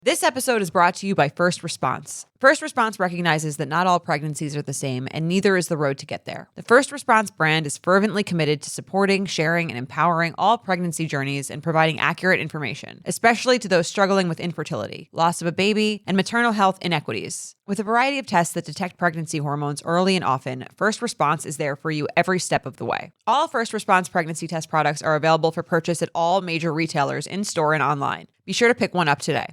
This episode is brought to you by First Response. First Response recognizes that not all pregnancies are the same, and neither is the road to get there. The First Response brand is fervently committed to supporting, sharing, and empowering all pregnancy journeys and providing accurate information, especially to those struggling with infertility, loss of a baby, and maternal health inequities. With a variety of tests that detect pregnancy hormones early and often, First Response is there for you every step of the way. All First Response pregnancy test products are available for purchase at all major retailers in-store and online. Be sure to pick one up today.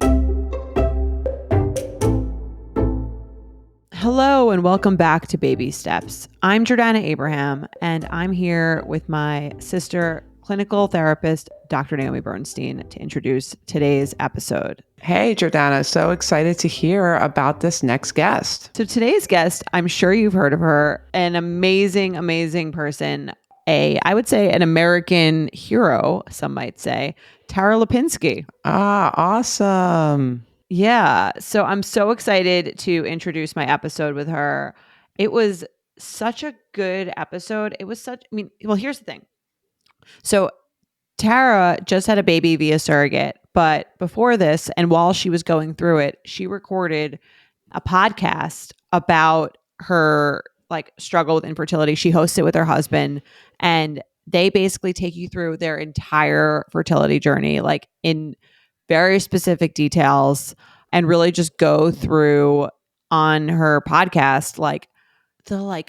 Hello and welcome back to Baby Steps. I'm Jordana Abraham, and I'm here with my sister, clinical therapist, Dr. Naomi Bernstein, to introduce today's episode. Hey, Jordana. So excited to hear about this next guest. So today's guest, I'm sure you've heard of her, an amazing, amazing person. I would say an American hero, some might say, Tara Lipinski. Ah, awesome. Yeah. So I'm so excited to introduce my episode with her. It was such a good episode. Here's the thing. So Tara just had a baby via surrogate, but before this, and while she was going through it, she recorded a podcast about her struggle with infertility. She hosts it with her husband, and they basically take you through their entire fertility journey, in very specific details, and really just go through on her podcast the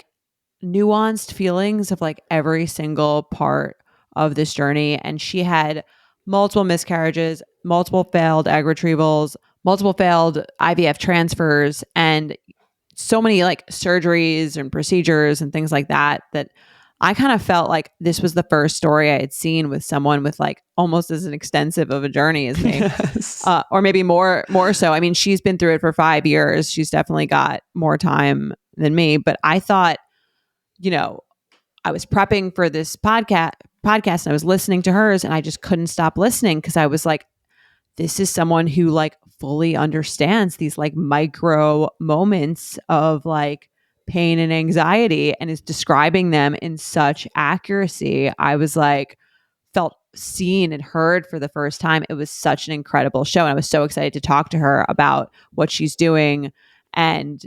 nuanced feelings of every single part of this journey. And she had multiple miscarriages, multiple failed egg retrievals, multiple failed IVF transfers, and so many surgeries and procedures and things like that I kind of felt like this was the first story I had seen with someone with almost as an extensive of a journey as me. Yes. Or maybe more so. I mean, she's been through it for 5 years. She's definitely got more time than me. But I thought, I was prepping for this podcast and I was listening to hers and I just couldn't stop listening because I was like, this is someone who fully understands these micro moments of pain and anxiety and is describing them in such accuracy. I was felt seen and heard for the first time. It was such an incredible show. And I was so excited to talk to her about what she's doing and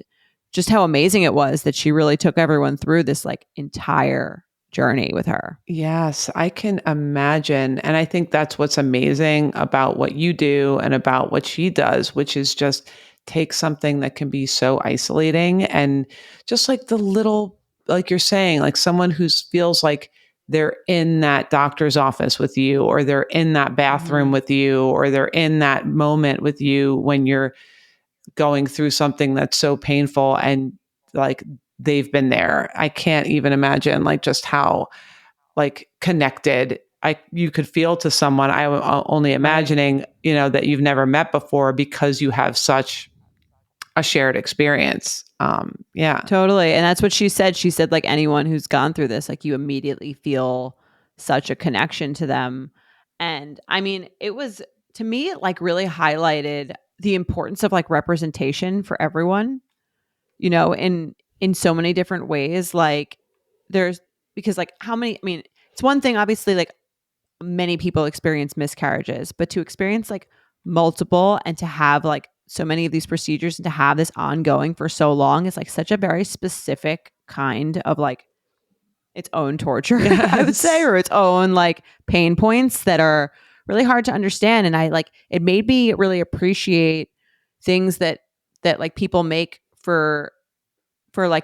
just how amazing it was that she really took everyone through this entire journey with her. Yes, I can imagine. And I think that's what's amazing about what you do and about what she does, which is just take something that can be so isolating and just the little, you're saying, someone who feels like they're in that doctor's office with you, or they're in that bathroom with you, or they're in that moment with you when you're going through something that's so painful and they've been there. I can't even imagine just how connected you could feel to someone. I'm only imagining, that you've never met before because you have such a shared experience. Yeah, totally. And that's what she said. She said, anyone who's gone through this, you immediately feel such a connection to them. And I mean, it was, to me, it really highlighted the importance of representation for everyone, in so many different ways. There's, because it's one thing, obviously, many people experience miscarriages, but to experience multiple and to have so many of these procedures and to have this ongoing for so long is such a very specific kind of its own torture, yes. I would say, or its own pain points that are really hard to understand. And it made me really appreciate things that people make for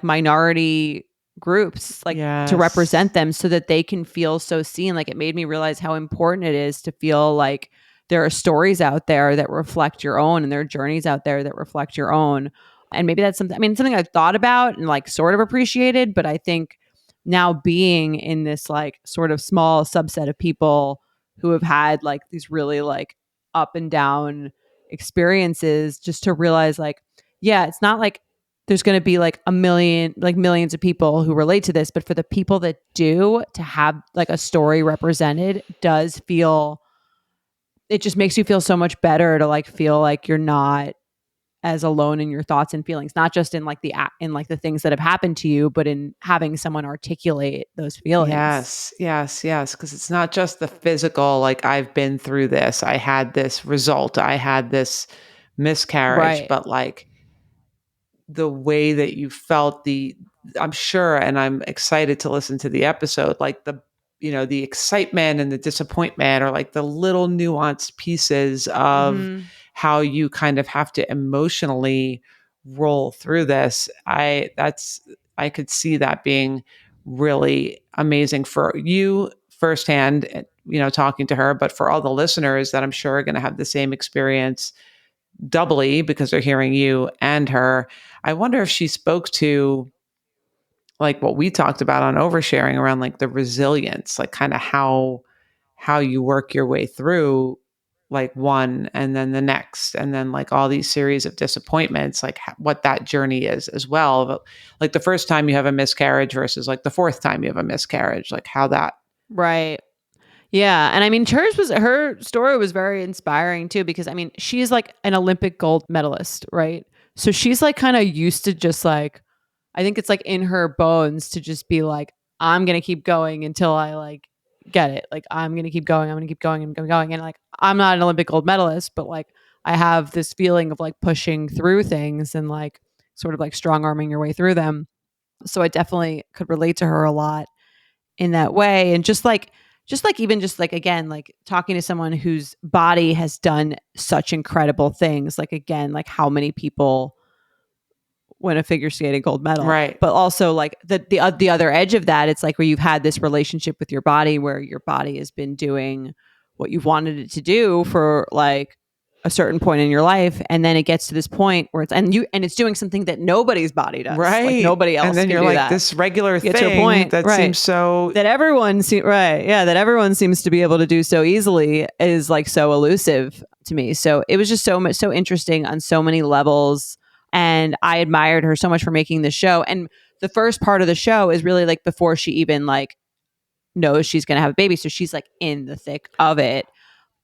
minority groups, yes. to represent them so that they can feel so seen. It made me realize how important it is to feel there are stories out there that reflect your own, and there are journeys out there that reflect your own. And maybe that's something I've thought about and sort of appreciated, but I think now being in this sort of small subset of people who have had these really up and down experiences, just to realize yeah, it's not there's going to be millions of people who relate to this, but for the people that do, to have a story represented does feel, it just makes you feel so much better to feel you're not as alone in your thoughts and feelings, not just in the things that have happened to you, but in having someone articulate those feelings. Yes. Because it's not just the physical, I've been through this, I had this result, I had this miscarriage, Right. but like the way that you felt, I'm sure, and I'm excited to listen to the episode, like the excitement and the disappointment, or like the little nuanced pieces of Mhm. how you kind of have to emotionally roll through this. I could see that being really amazing for you firsthand, talking to her, but for all the listeners that I'm sure are going to have the same experience doubly because they're hearing you and her. I wonder if she spoke to like what we talked about on oversharing around like the resilience, like kind of how you work your way through like one and then the next and then like all these series of disappointments, like what that journey is as well. But like the first time you have a miscarriage versus like the fourth time you have a miscarriage, like how that. Right. Yeah, and I mean, her story was very inspiring too because I mean, she's like an Olympic gold medalist, right? So she's like kind of used to just like I think it's like in her bones to just be like I'm going to keep going until I like get it. Like I'm going to keep going, I'm going to keep going and going and like I'm not an Olympic gold medalist, but like I have this feeling of like pushing through things and like sort of like strong arming your way through them. So I definitely could relate to her a lot in that way and just like even just like again like talking to someone whose body has done such incredible things like again like how many people win a figure skating gold medal Right. but also like the other edge of that it's like where you've had this relationship with your body where your body has been doing what you've wanted it to do for like a certain point in your life and then it gets to this point where it's doing something that nobody's body does like Right. nobody And else then can you're do like that this regular you get to a thing point that right seems so. that everyone seems to be able to do so easily is like so elusive to me. So it was just so interesting on so many levels and I admired her so much for making the show. And the first part of the show is really like before she even like knows she's going to have a baby, so she's like in the thick of it.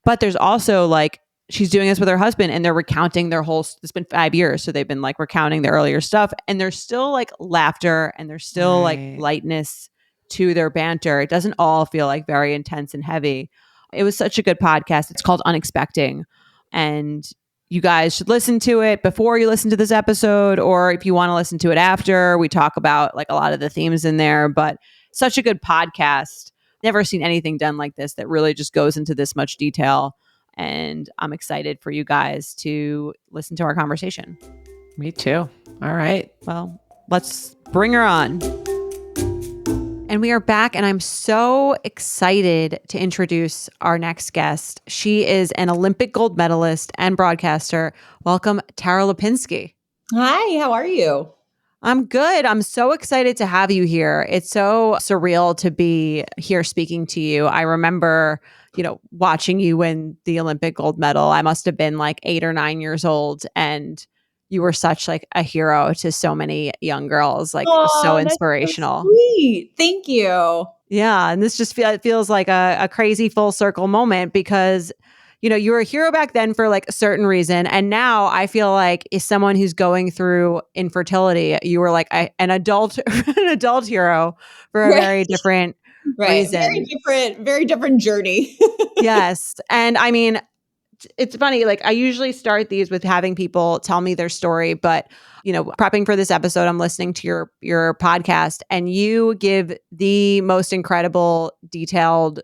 But there's also like she's doing this with her husband and they're recounting their whole it's been 5 years so they've been like recounting their earlier stuff and there's still like laughter and there's still like Right. lightness to their banter. It doesn't all feel like very intense and heavy. It was such a good podcast. It's called Unexpecting and you guys should listen to it before you listen to this episode or if you want to listen to it after. We talk about like a lot of the themes in there, but such a good podcast. Never seen anything done like this that really just goes into this much detail and I'm excited for you guys to listen to our conversation. Me too. All right. Well, let's bring her on. And we are back, and I'm so excited to introduce our next guest. She is an Olympic gold medalist and broadcaster. Welcome, Tara Lipinski. Hi, how are you? I'm good. I'm so excited to have you here. It's so surreal to be here speaking to you. I remember, watching you win the Olympic gold medal. I must have been like 8 or 9 years old and you were such like a hero to so many young girls, like so Oh, that's so inspirational. sweet. Thank you. Yeah, and this just feels like a crazy full circle moment because you were a hero back then for like a certain reason, and now I feel like as someone who's going through infertility, you were like an adult an adult hero for a Right. very different Right. reason. Very different journey. Yes, and I mean it's funny, like I usually start these with having people tell me their story, but prepping for this episode, I'm listening to your podcast and you give the most incredible detailed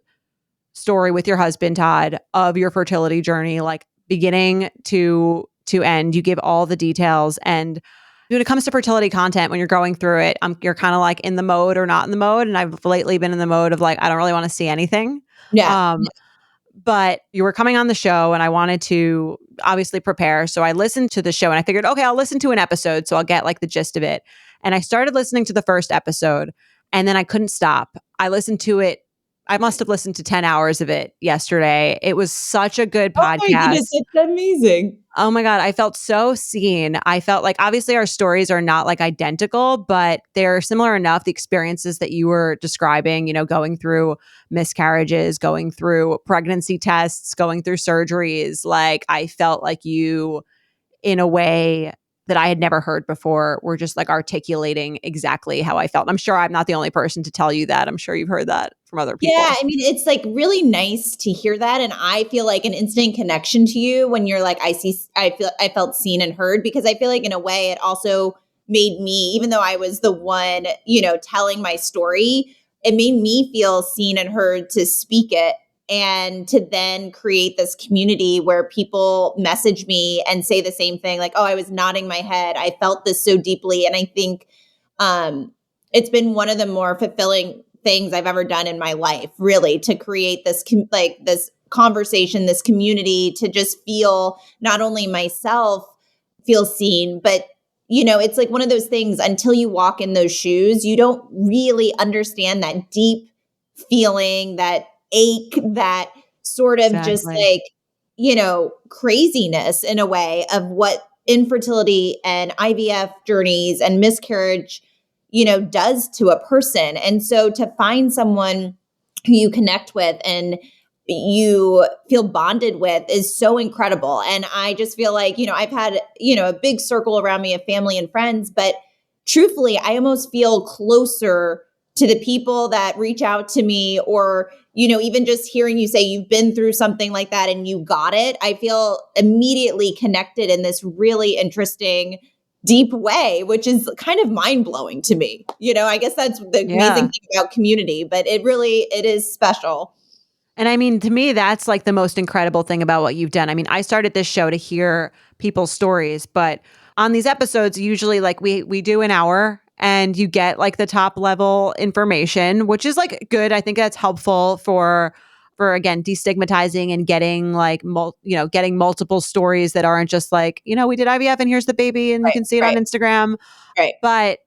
story with your husband, Todd, of your fertility journey, like beginning to end. You give all the details. And when it comes to fertility content, when you're going through it, you're kind of like in the mode or not in the mode. And I've lately been in the mode of like, I don't really want to see anything. Yeah. But you were coming on the show and I wanted to obviously prepare. So I listened to the show and I figured, okay, I'll listen to an episode. So I'll get like the gist of it. And I started listening to the first episode and then I couldn't stop. I listened to it. I must have listened to 10 hours of it yesterday. It was such a good Oh my goodness, podcast. it's amazing. Oh my God. I felt so seen. I felt like obviously our stories are not like identical, but they're similar enough. The experiences that you were describing, going through miscarriages, going through pregnancy tests, going through surgeries. Like I felt like you, in a way, that I had never heard before were just like articulating exactly how I felt. I'm sure I'm not the only person to tell you that. I'm sure you've heard that from other people. Yeah, I mean, it's like really nice to hear that, and I feel like an instant connection to you when you're like, I felt seen and heard, because I feel like in a way it also made me, even though I was the one, telling my story, it made me feel seen and heard to speak it, and to then create this community where people message me and say the same thing, like, oh, I was nodding my head, I felt this so deeply. And I think it's been one of the more fulfilling things I've ever done in my life, really, to create this this conversation, this community, to just feel not only myself feel seen, but it's like one of those things, until you walk in those shoes, you don't really understand that deep feeling, that ache, that sort of just Exactly. like, craziness in a way of what infertility and IVF journeys and miscarriage does to a person. And so to find someone who you connect with and you feel bonded with is so incredible. And I just feel like, I've had, a big circle around me of family and friends, but truthfully, I almost feel closer to the people that reach out to me, or, even just hearing you say you've been through something like that and you got it. I feel immediately connected in this really interesting, deep way, which is kind of mind blowing to me. I guess that's the amazing Yeah. thing about community, but it is special. And I mean, to me, that's like the most incredible thing about what you've done. I mean, I started this show to hear people's stories, but on these episodes, usually like we do an hour and you get like the top level information, which is like good. I think that's helpful for again destigmatizing and getting like getting multiple stories that aren't just like, we did IVF and here's the baby and you Right, can see it on right, Instagram. right. But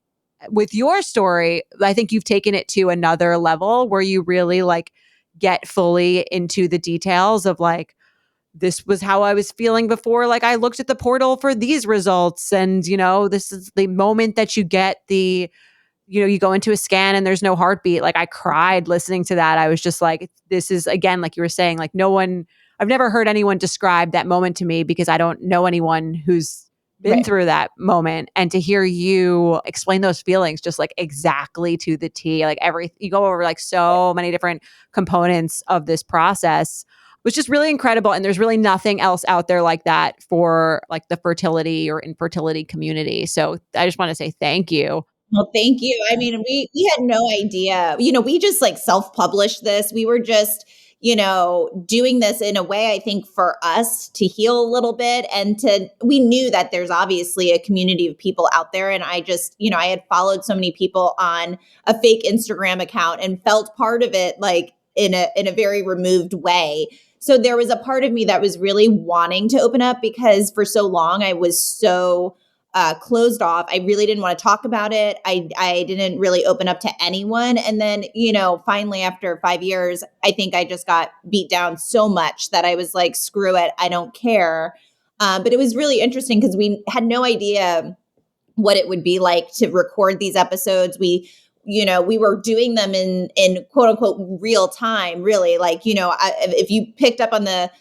with your story, I think you've taken it to another level where you really like get fully into the details of like, this was how I was feeling before. Like I looked at the portal for these results. And, this is the moment that you get you go into a scan and there's no heartbeat. Like I cried listening to that. I was just like, this is again, like you were saying, like I've never heard anyone describe that moment to me because I don't know anyone who's been Right. through that moment. And to hear you explain those feelings just like exactly to the T, like you go over like so many different components of this process was just really incredible. And there's really nothing else out there like that for like the fertility or infertility community. So I just want to say thank you. Well, thank you. I mean, we had no idea. We just like self-published this. We were just, doing this in a way, I think, for us to heal a little bit, and we knew that there's obviously a community of people out there. And I just, I had followed so many people on a fake Instagram account and felt part of it like in a very removed way. So there was a part of me that was really wanting to open up, because for so long I was so closed off. I really didn't want to talk about it. I didn't really open up to anyone. And then, finally after 5 years, I think I just got beat down so much that I was like, screw it, I don't care. But it was really interesting because we had no idea what it would be like to record these episodes. We were doing them in quote unquote real time, really. Like, if you picked up on the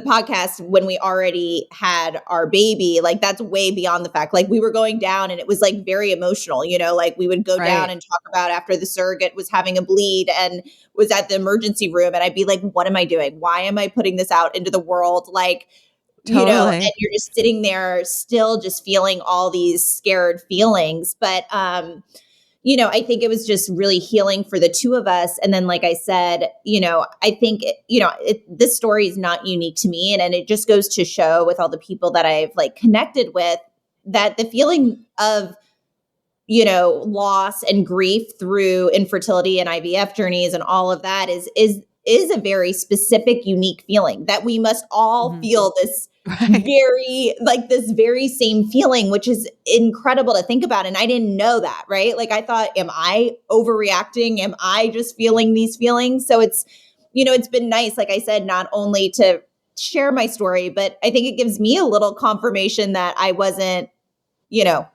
podcast when we already had our baby, like that's way beyond the fact. Like we were going down and it was like very emotional, like we would go down Right. and talk about after the surrogate was having a bleed and was at the emergency room. And I'd be like, what am I doing? Why am I putting this out into the world? Like, Totally. and you're just sitting there still just feeling all these scared feelings. But, I think it was just really healing for the two of us. And then, like I said, I think, this story is not unique to me. And it just goes to show with all the people that I've like connected with, that the feeling of, loss and grief through infertility and IVF journeys and all of that is a very specific, unique feeling that we must all Mhm. feel this Right. this very same feeling, which is incredible to think about. And I didn't know that, right? Like I thought, am I overreacting? Am I just feeling these feelings? So it's, it's been nice, like I said, not only to share my story, but I think it gives me a little confirmation that I wasn't,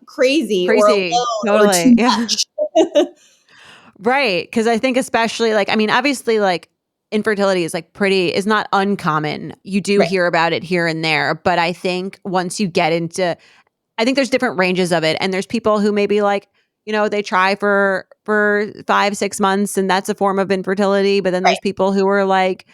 crazy or Crazy. alone or Totally. too Yeah. much. Right. Cause I think especially like, I mean, obviously like infertility is like is not uncommon. You do Right. hear about it here and there. But I think once you get into I think there's different ranges of it. And there's people who maybe like, they try for 5-6 months and that's a form of infertility. But then Right. there's people who are like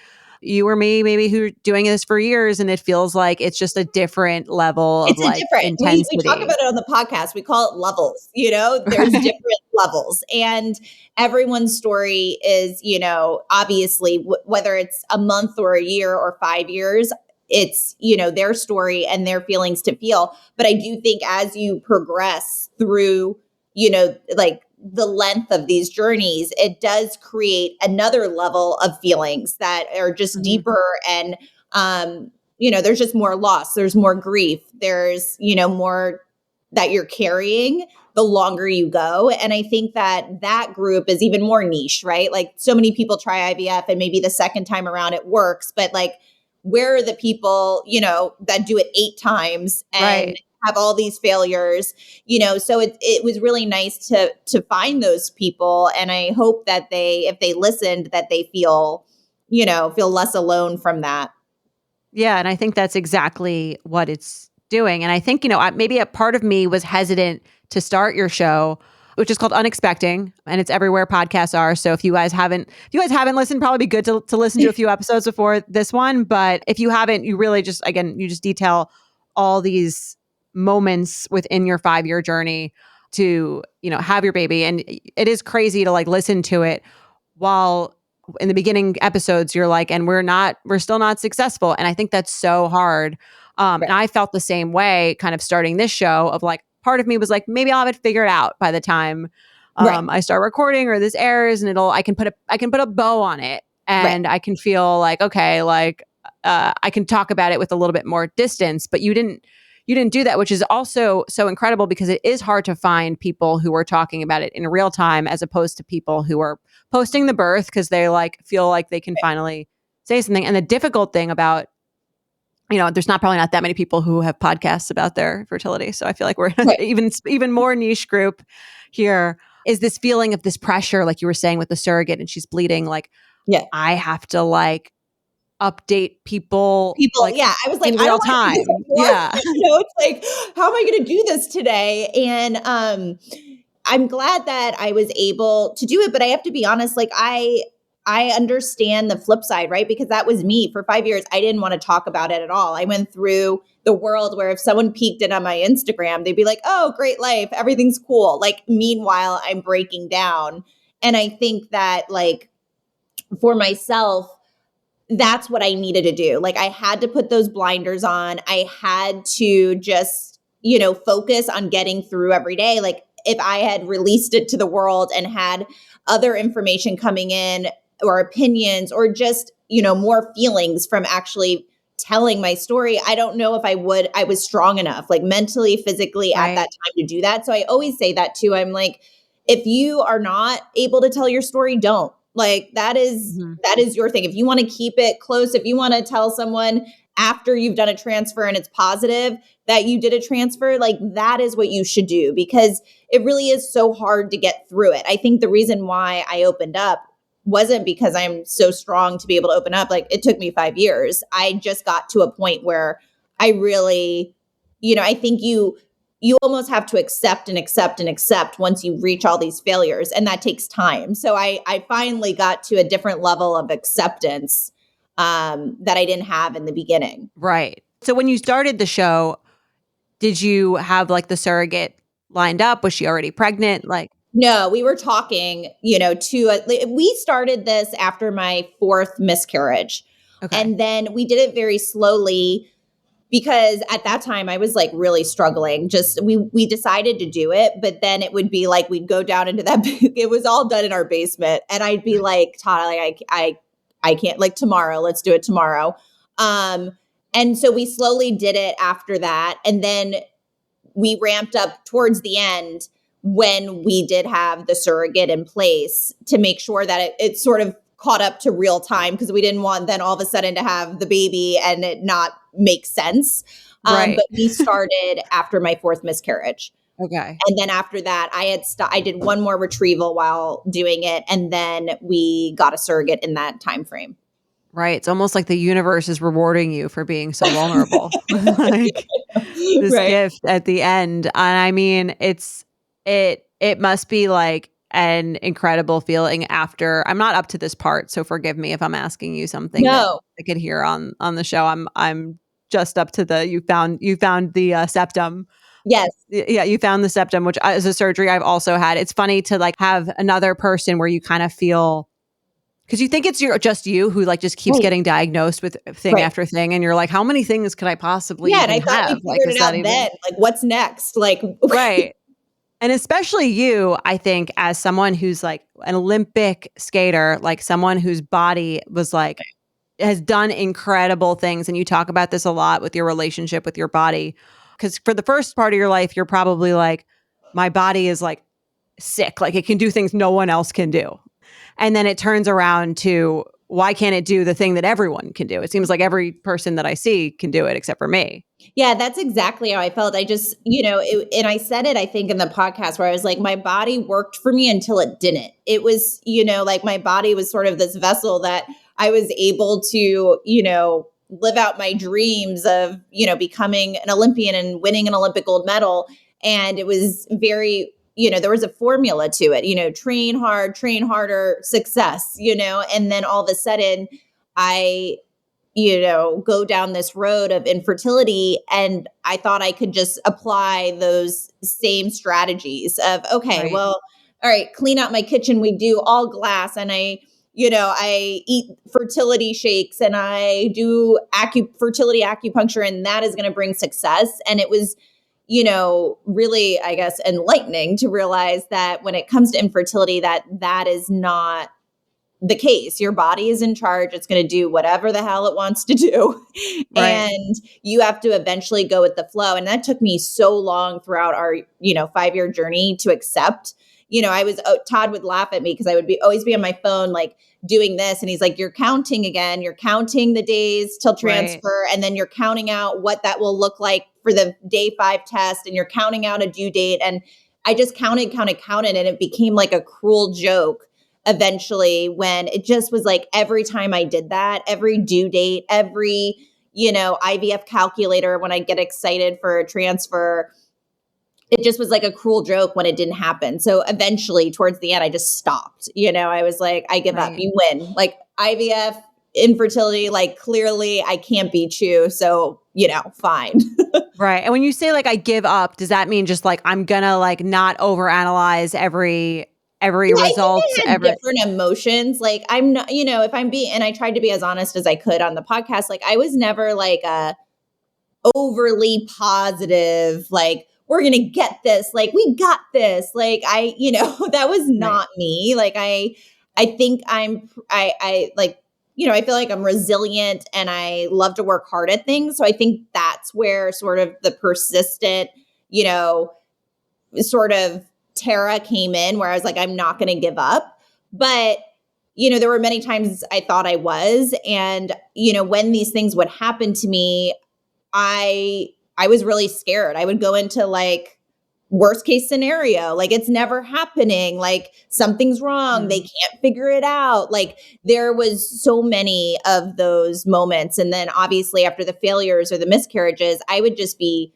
you or me, maybe who are doing this for years and it feels like it's just a different level of It's a like different, we talk intensity. about it on the podcast. We call it levels, there's Right. different levels, and everyone's story is, obviously whether it's a month or a year or 5 years, it's, their story and their feelings to feel. But I do think as you progress through, like the length of these journeys, it does create another level of feelings that are just Mhm. deeper and, there's just more loss, there's more grief, there's, more that you're carrying the longer you go. And I think that group is even more niche, right? Like so many people try IVF and maybe the second time around it works, but like where are the people, that do it 8 times and Right. have all these failures, so it was really nice to find those people. And I hope that if they listened, that they feel less alone from that. Yeah, and I think that's exactly what it's doing. And I think, maybe a part of me was hesitant to start your show, which is called Unexpecting, and it's everywhere podcasts are. So if you guys haven't listened, probably be good to listen to a few episodes before this one. But if you haven't, you really just again, you just detail all these moments within your 5-year journey to, have your baby. And it is crazy to like listen to it while in the beginning episodes you're like, and we're still not successful. And I think that's so hard. And Right. I felt the same way kind of starting this show of like, part of me was like, maybe I'll have it figured out by the time Right. I start recording or this airs, and I can put a bow on it, Right. and I can feel like, okay, like I can talk about it with a little bit more distance. But you didn't do that, which is also so incredible because it is hard to find people who are talking about it in real time as opposed to people who are posting the birth because they like feel like they can finally say something. And the difficult thing about, there's probably not that many people who have podcasts about their fertility. So I feel like we're Right. even more niche group here, is this feeling of this pressure, like you were saying with the surrogate and she's bleeding, like Yeah. I have to like update people People, like yeah. I was like, in I don't real want to do this time. anymore. Yeah. It's like, how am I going to do this today? And I'm glad that I was able to do it, but I have to be honest, like I understand the flip side, right? Because that was me for 5 years. I didn't want to talk about it at all. I went through the world where if someone peeked in on my Instagram, they'd be like, "Oh, great life. Everything's cool." Like meanwhile, I'm breaking down. And I think that like for myself, that's what I needed to do. Like I had to put those blinders on. I had to just, focus on getting through every day. Like if I had released it to the world and had other information coming in or opinions or just, more feelings from actually telling my story, I don't know if I was strong enough, like mentally, physically at that Right. time to do that. So I always say that too. I'm like, if you are not able to tell your story, don't. Like Mhm. that is your thing. If you want to keep it close, if you want to tell someone after you've done a transfer and it's positive that you did a transfer, like that is what you should do because it really is so hard to get through it. I think the reason why I opened up wasn't because I'm so strong to be able to open up. Like it took me 5 years. I just got to a point where I really, I think you almost have to accept and accept and accept once you reach all these failures, and that takes time. So I finally got to a different level of acceptance that I didn't have in the beginning. Right. So when you started the show, did you have like the surrogate lined up? Was she already pregnant? Like, No, we were talking, we started this after my fourth miscarriage. okay. And then we did it very slowly because at that time I was like really struggling. Just we decided to do it, but then it would be like we'd go down into that. It was all done in our basement, and I'd be like, Todd, like, I can't. Like tomorrow, let's do it tomorrow. Um, and so we slowly did it after that, and then we ramped up towards the end when we did have the surrogate in place to make sure that it sort of caught up to real time because we didn't want then all of a sudden to have the baby and it not make sense. Right. But we started after my fourth miscarriage. Okay. And then after that, I did one more retrieval while doing it. And then we got a surrogate in that time frame. Right. It's almost like the universe is rewarding you for being so vulnerable. Like this Right. gift at the end. And I mean, it must be like an incredible feeling after. I'm not up to this part, so forgive me if I'm asking you something that No. I could hear on the show. I'm just up to the you found the septum. Yes. Yeah, you found the septum, which is a surgery I've also had. It's funny to like have another person where you kind of feel, because you think it's just you who like just keeps Right. getting diagnosed with thing Right. after thing, and you're like, how many things could I possibly Yeah. And even I thought we have? Like, figured is it that out even then. Like, what's next? Like, right? And especially you, I think, as someone who's like an Olympic skater, like someone whose body was like has done incredible things, and you talk about this a lot with your relationship with your body, because for the first part of your life, you're probably like, my body is like sick, like it can do things no one else can do. And then it turns around to, why can't it do the thing that everyone can do? It seems like every person that I see can do it except for me. yeah, that's exactly how I felt. I just, and I said it, I think, in the podcast where I was like, my body worked for me until it didn't. It was, like my body was sort of this vessel that I was able to, live out my dreams of, becoming an Olympian and winning an Olympic gold medal. And it was very, there was a formula to it, train hard, train harder, success, and then all of a sudden I go down this road of infertility. And I thought I could just apply those same strategies of, okay, Right. well, all right, clean out my kitchen. We do all glass, and I eat fertility shakes, and I do fertility acupuncture, and that is going to bring success. And it was, really, I guess, enlightening to realize that when it comes to infertility, that is not the case. Your body is in charge. It's going to do whatever the hell it wants to do. Right. And you have to eventually go with the flow. And that took me so long throughout our, 5-year journey to accept. I was, Todd would laugh at me because I would always be on my phone, like doing this. And he's like, you're counting again. You're counting the days till Right. transfer. And then you're counting out what that will look like for the day 5 test. And you're counting out a due date. And I just counted. And it became like a cruel joke eventually, when it just was like every time I did that, every due date, every, IVF calculator, when I get excited for a transfer, it just was like a cruel joke when it didn't happen. So eventually towards the end, I just stopped. I was like, I give up. Right. You win. Like IVF, infertility, like clearly I can't beat you. So, fine. Right. And when you say like I give up, does that mean just like I'm gonna like not overanalyze every Yeah, I think result? I had different emotions. Like I'm not, if I'm being, and I tried to be as honest as I could on the podcast. Like I was never like a overly positive, like we're going to get this, like we got this. Like that was Right. not me. Like I think I like, I feel like I'm resilient and I love to work hard at things. So I think that's where sort of the persistent, sort of Tara came in, where I was like, I'm not going to give up. But, there were many times I thought I was. And, when these things would happen to me, I was really scared. I would go into like worst case scenario, like it's never happening, like something's wrong, they can't figure it out. Like there was so many of those moments. And then obviously after the failures or the miscarriages, I would just be,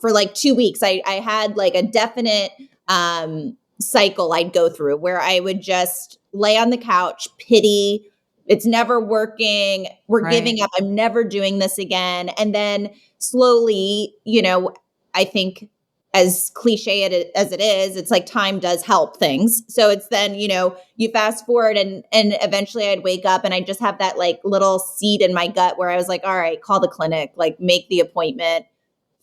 for like 2 weeks, I had like a definite cycle I'd go through where I would just lay on the couch, pity, it's never working, we're Right. giving up, I'm never doing this again. And then slowly, I think, as cliche as it is, it's like time does help things. So it's then, you fast forward and eventually I'd wake up and I just have that like little seed in my gut where I was like, all right, call the clinic, like make the appointment,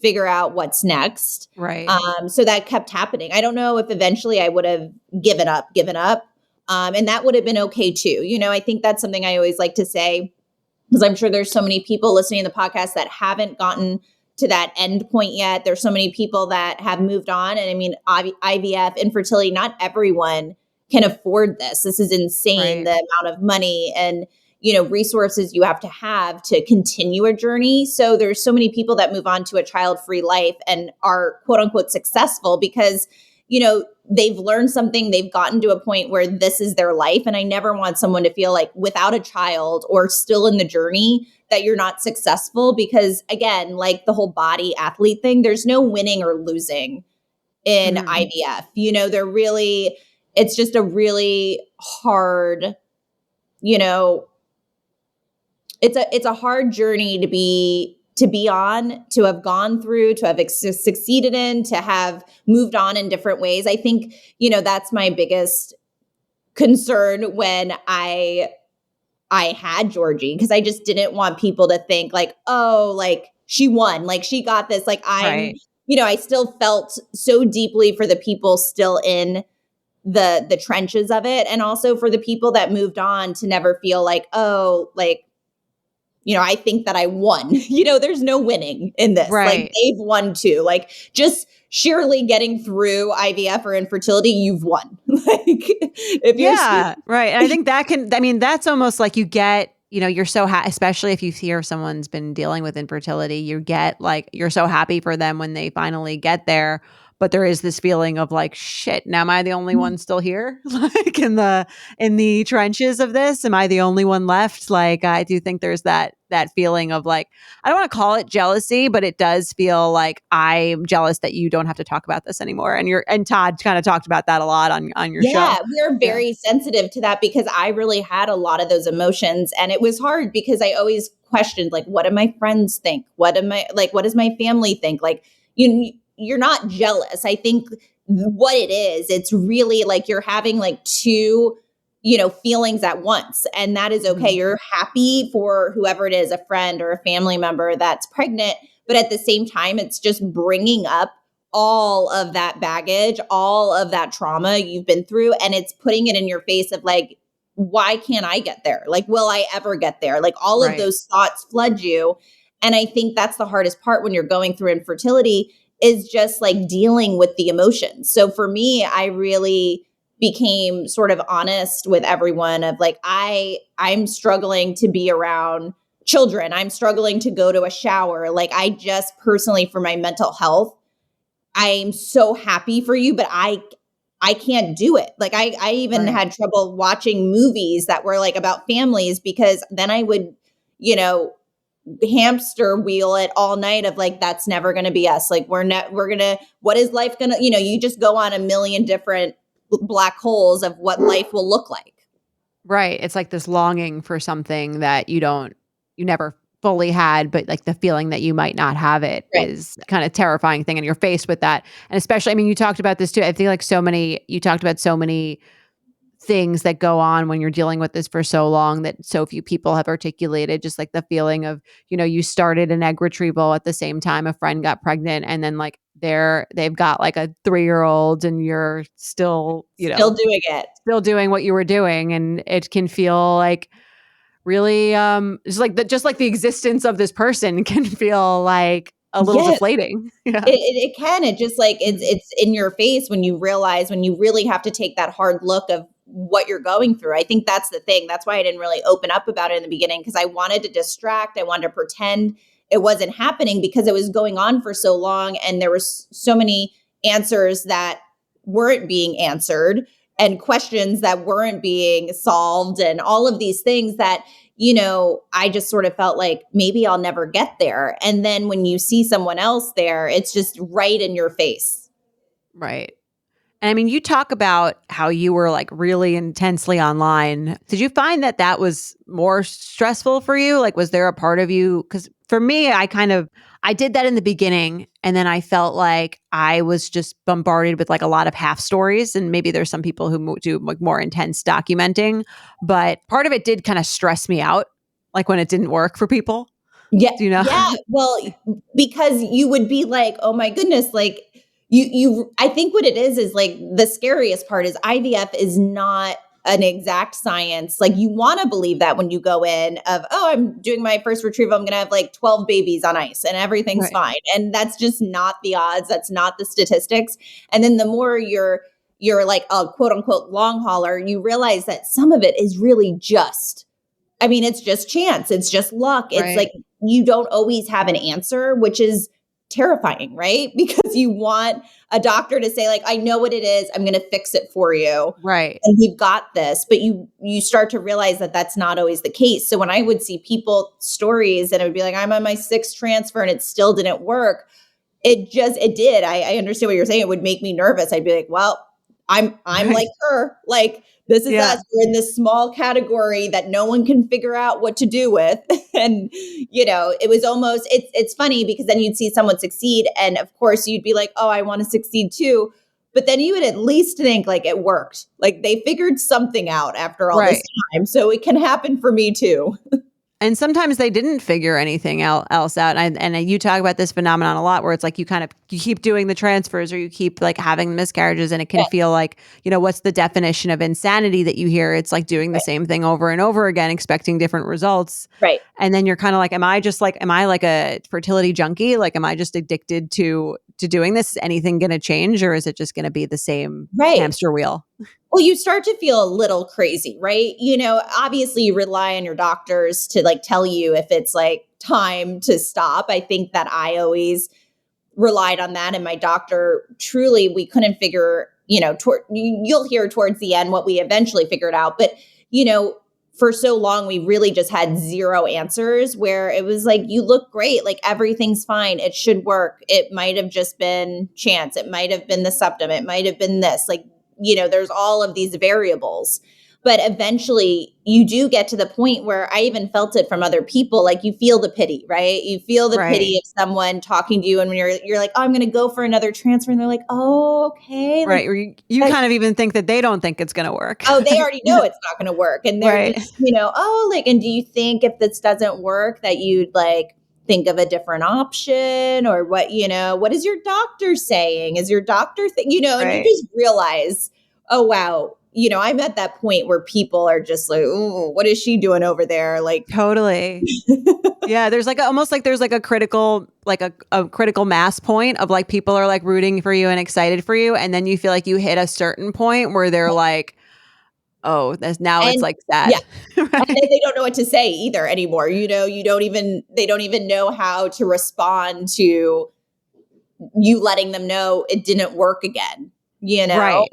figure out what's next. Right. So that kept happening. I don't know if eventually I would have given up. And that would have been okay too. I think that's something I always like to say, because I'm sure there's so many people listening to the podcast that haven't gotten to that end point yet. There's so many people that have moved on. And I mean, IVF, infertility, not everyone can afford this. This is insane, Right. the amount of money and, resources you have to continue a journey. So there's so many people that move on to a child-free life and are quote unquote successful because, they've learned something, they've gotten to a point where this is their life. And I never want someone to feel like without a child or still in the journey that you're not successful, because again, like the whole body athlete thing, there's no winning or losing in IVF. It's just a really hard, it's a hard journey to be on, to have gone through, to have succeeded in, to have moved on in different ways. I think, that's my biggest concern when I had Georgie, because I just didn't want people to think like, oh, like she won, like she got this. Like I still felt so deeply for the people still in the trenches of it. And also for the people that moved on to never feel like, oh, like, I think that I won. There's no winning in this. Right. Like they've won too. Like just sheerly getting through IVF or infertility, you've won. Like if you're right. And I think that's almost like you get, you're so happy, especially if you hear someone's been dealing with infertility, you're so happy for them when they finally get there. But there is this feeling of like, shit, now am I the only one still here? Like in the trenches of this? Am I the only one left? Like, I do think there's that feeling of like, I don't want to call it jealousy, but it does feel like I'm jealous that you don't have to talk about this anymore. And Todd kind of talked about that a lot on your show. Yeah, we're very sensitive to that because I really had a lot of those emotions, and it was hard because I always questioned like, what do my friends think? What does my family think? Like, you're not jealous. I think what it is, it's really like you're having like two, feelings at once. And that is okay. You're happy for whoever it is, a friend or a family member that's pregnant. But at the same time, it's just bringing up all of that baggage, all of that trauma you've been through. And it's putting it in your face of like, why can't I get there? Like, will I ever get there? Like all of those thoughts flood you. And I think that's the hardest part when you're going through infertility, is just like dealing with the emotions. So for me, I really became sort of honest with everyone of like, I'm struggling to be around children. I'm struggling to go to a shower. Like I just personally, for my mental health, I'm so happy for you, but I can't do it. Like I even had trouble watching movies that were like about families, because then I would, hamster wheel it all night of like, that's never going to be us. Like what is life going to, you just go on a million different black holes of what life will look like. Right. It's like this longing for something that you never fully had, but like the feeling that you might not have it is kind of terrifying thing. And you're faced with that. And especially, I mean, you talked about this too. I feel like you talked about so many things that go on when you're dealing with this for so long that so few people have articulated, just like the feeling of, you started an egg retrieval at the same time a friend got pregnant, and then like they've got like a 3-year-old and you're still still doing what you were doing. And it can feel like really, it's like just like the existence of this person can feel like a little deflating. Yeah. It can. It just like it's in your face when you really have to take that hard look of what you're going through. I think that's the thing. That's why I didn't really open up about it in the beginning, because I wanted to distract. I wanted to pretend it wasn't happening because it was going on for so long. And there were so many answers that weren't being answered and questions that weren't being solved and all of these things that, I just sort of felt like maybe I'll never get there. And then when you see someone else there, it's just right in your face. Right. And I mean, you talk about how you were like really intensely online. Did you find that was more stressful for you? Like, was there a part of you? Because for me, I did that in the beginning. And then I felt like I was just bombarded with like a lot of half stories. And maybe there's some people who do like more intense documenting. But part of it did kind of stress me out, like when it didn't work for people. Yeah. Do you know? Yeah. Well, because you would be like, oh my goodness, like, I think what it is like the scariest part is IVF is not an exact science. Like you want to believe that when you go in of, oh, I'm doing my first retrieval, I'm going to have like 12 babies on ice and everything's fine. And that's just not the odds. That's not the statistics. And then the more you're like a quote unquote long hauler, you realize that some of it is really it's just chance. It's just luck. It's like, you don't always have an answer, which is terrifying, right? Because you want a doctor to say like, I know what it is. I'm going to fix it for you. Right. And we've got this, but you start to realize that that's not always the case. So when I would see people stories and it would be like, I'm on my 6th transfer and it still didn't work. It did. I understand what you're saying. It would make me nervous. I'd be like, well, I'm Right. like her. Like this is Yeah. us. We're in this small category that no one can figure out what to do with. And it was almost it's funny because then you'd see someone succeed. And of course you'd be like, oh, I want to succeed too. But then you would at least think like it worked. Like they figured something out after all this Right. time. So it can happen for me too. And sometimes they didn't figure anything else out. And you talk about this phenomenon a lot where it's like you keep doing the transfers or you keep like having the miscarriages and it can Yeah. feel like, what's the definition of insanity that you hear? It's like doing the same thing over and over again, expecting different results. Right. And then you're kind of like, am I like a fertility junkie? Like, am I just addicted to doing this? Is anything going to change or is it just going to be the same Right. hamster wheel? Well, you start to feel a little crazy, right? Obviously you rely on your doctors to like tell you if it's like time to stop. I think that I always relied on that. And my doctor truly, we couldn't figure, you'll hear towards the end what we eventually figured out. But, for so long, we really just had zero answers where it was like, you look great. Like everything's fine. It should work. It might have just been chance. It might have been the septum. It might have been this. Like, there's all of these variables. But eventually you do get to the point where I even felt it from other people. Like you feel the pity, right? You feel the pity of someone talking to you. And when you're like, oh, I'm going to go for another transfer. And they're like, oh, okay. Like, Right. Or you kind of even think that they don't think it's going to work. oh, they already know it's not going to work. And they're Right. just, oh, like, and do you think if this doesn't work that you'd like think of a different option or what is your doctor saying? Is your doctor and you just realize, oh, wow. I'm at that point where people are just like, oh, what is she doing over there? Like, totally. Yeah. There's like almost like there's like a critical, like a critical mass point of like people are like rooting for you and excited for you. And then you feel like you hit a certain point where they're like, oh, it's like sad. Yeah. Right? And they don't know what to say either anymore. They don't even know how to respond to you letting them know it didn't work again, Right.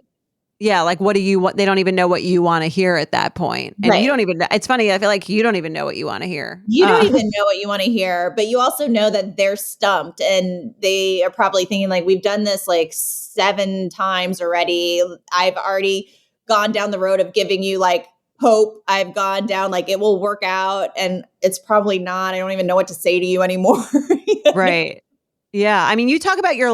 Yeah. Like, what do you want? They don't even know what you want to hear at that point. And you don't even, it's funny. I feel like you don't even know what you want to hear. You don't even know what you want to hear, but you also know that they're stumped and they are probably thinking like, we've done this like 7 times already. I've already gone down the road of giving you like hope. I've gone down like it will work out and it's probably not. I don't even know what to say to you anymore. Right. Yeah. I mean, you talk about your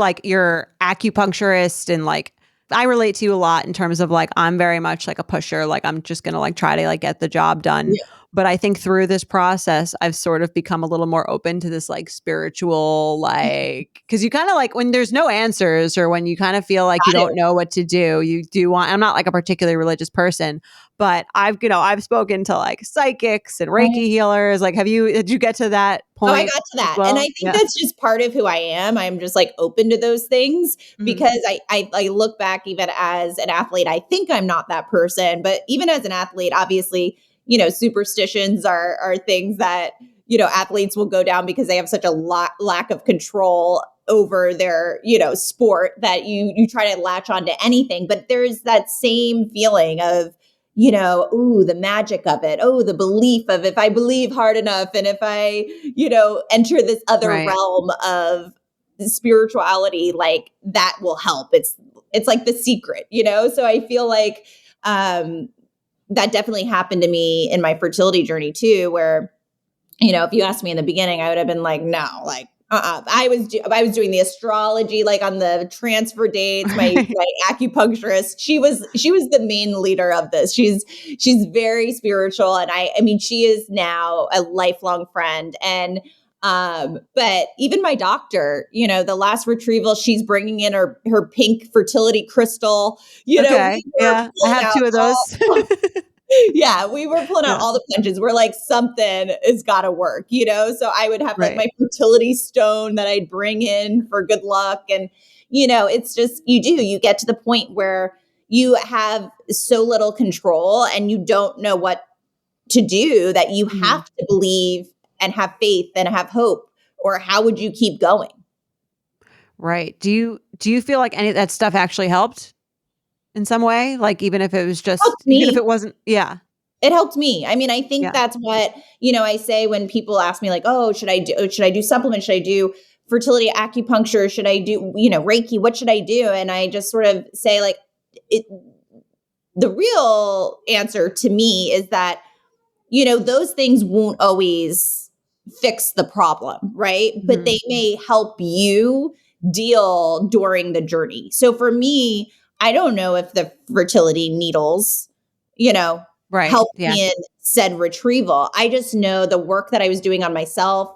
acupuncturist and like, I relate to you a lot in terms of like, I'm very much like a pusher. Like I'm just going to like try to like get the job done. Yeah. But I think through this process, I've sort of become a little more open to this like spiritual, like, because you kind of like when there's no answers or when you kind of feel like you don't know what to do, you do want, I'm not like a particularly religious person, but I've spoken to like psychics and Reiki healers. Like, did you get to that point? Oh, I got to that. Well? And I think that's just part of who I am. I'm just like open to those things because I look back even as an athlete, I think I'm not that person, but even as an athlete, obviously, superstitions are things that, athletes will go down because they have such a lack of control over their, sport that you try to latch onto anything. But there's that same feeling of, ooh, the magic of it. Oh, the belief of if I believe hard enough and if I, enter this other realm of spirituality, like that will help. It's like the secret, So I feel like that definitely happened to me in my fertility journey too, where, if you asked me in the beginning, I would have been like, no, like, I was doing the astrology, like on the transfer dates, my acupuncturist, she was the main leader of this. She's very spiritual. And I mean, she is now a lifelong friend. And, but even my doctor, the last retrieval, she's bringing in her pink fertility crystal, Okay. Yeah. I have 2 of those. Yeah, we were pulling out all the punches. We're like, something has got to work, So I would have like my fertility stone that I'd bring in for good luck. And, it's just, you get to the point where you have so little control and you don't know what to do that you have to believe and have faith and have hope, or how would you keep going? Right. Do you feel like any of that stuff actually helped in some way? Like even if it was Helped just even if me. it wasn't yeah. It helped me. I mean, I think Yeah. that's what, I say when people ask me like, "Oh, should I do supplements? Should I do fertility acupuncture? Should I do, Reiki? What should I do?" And I just sort of say like it the real answer to me is that, those things won't always fix the problem, right? But Mhm. they may help you deal during the journey. So for me, I don't know if the fertility needles, Right. helped Yeah. me in said retrieval. I just know the work that I was doing on myself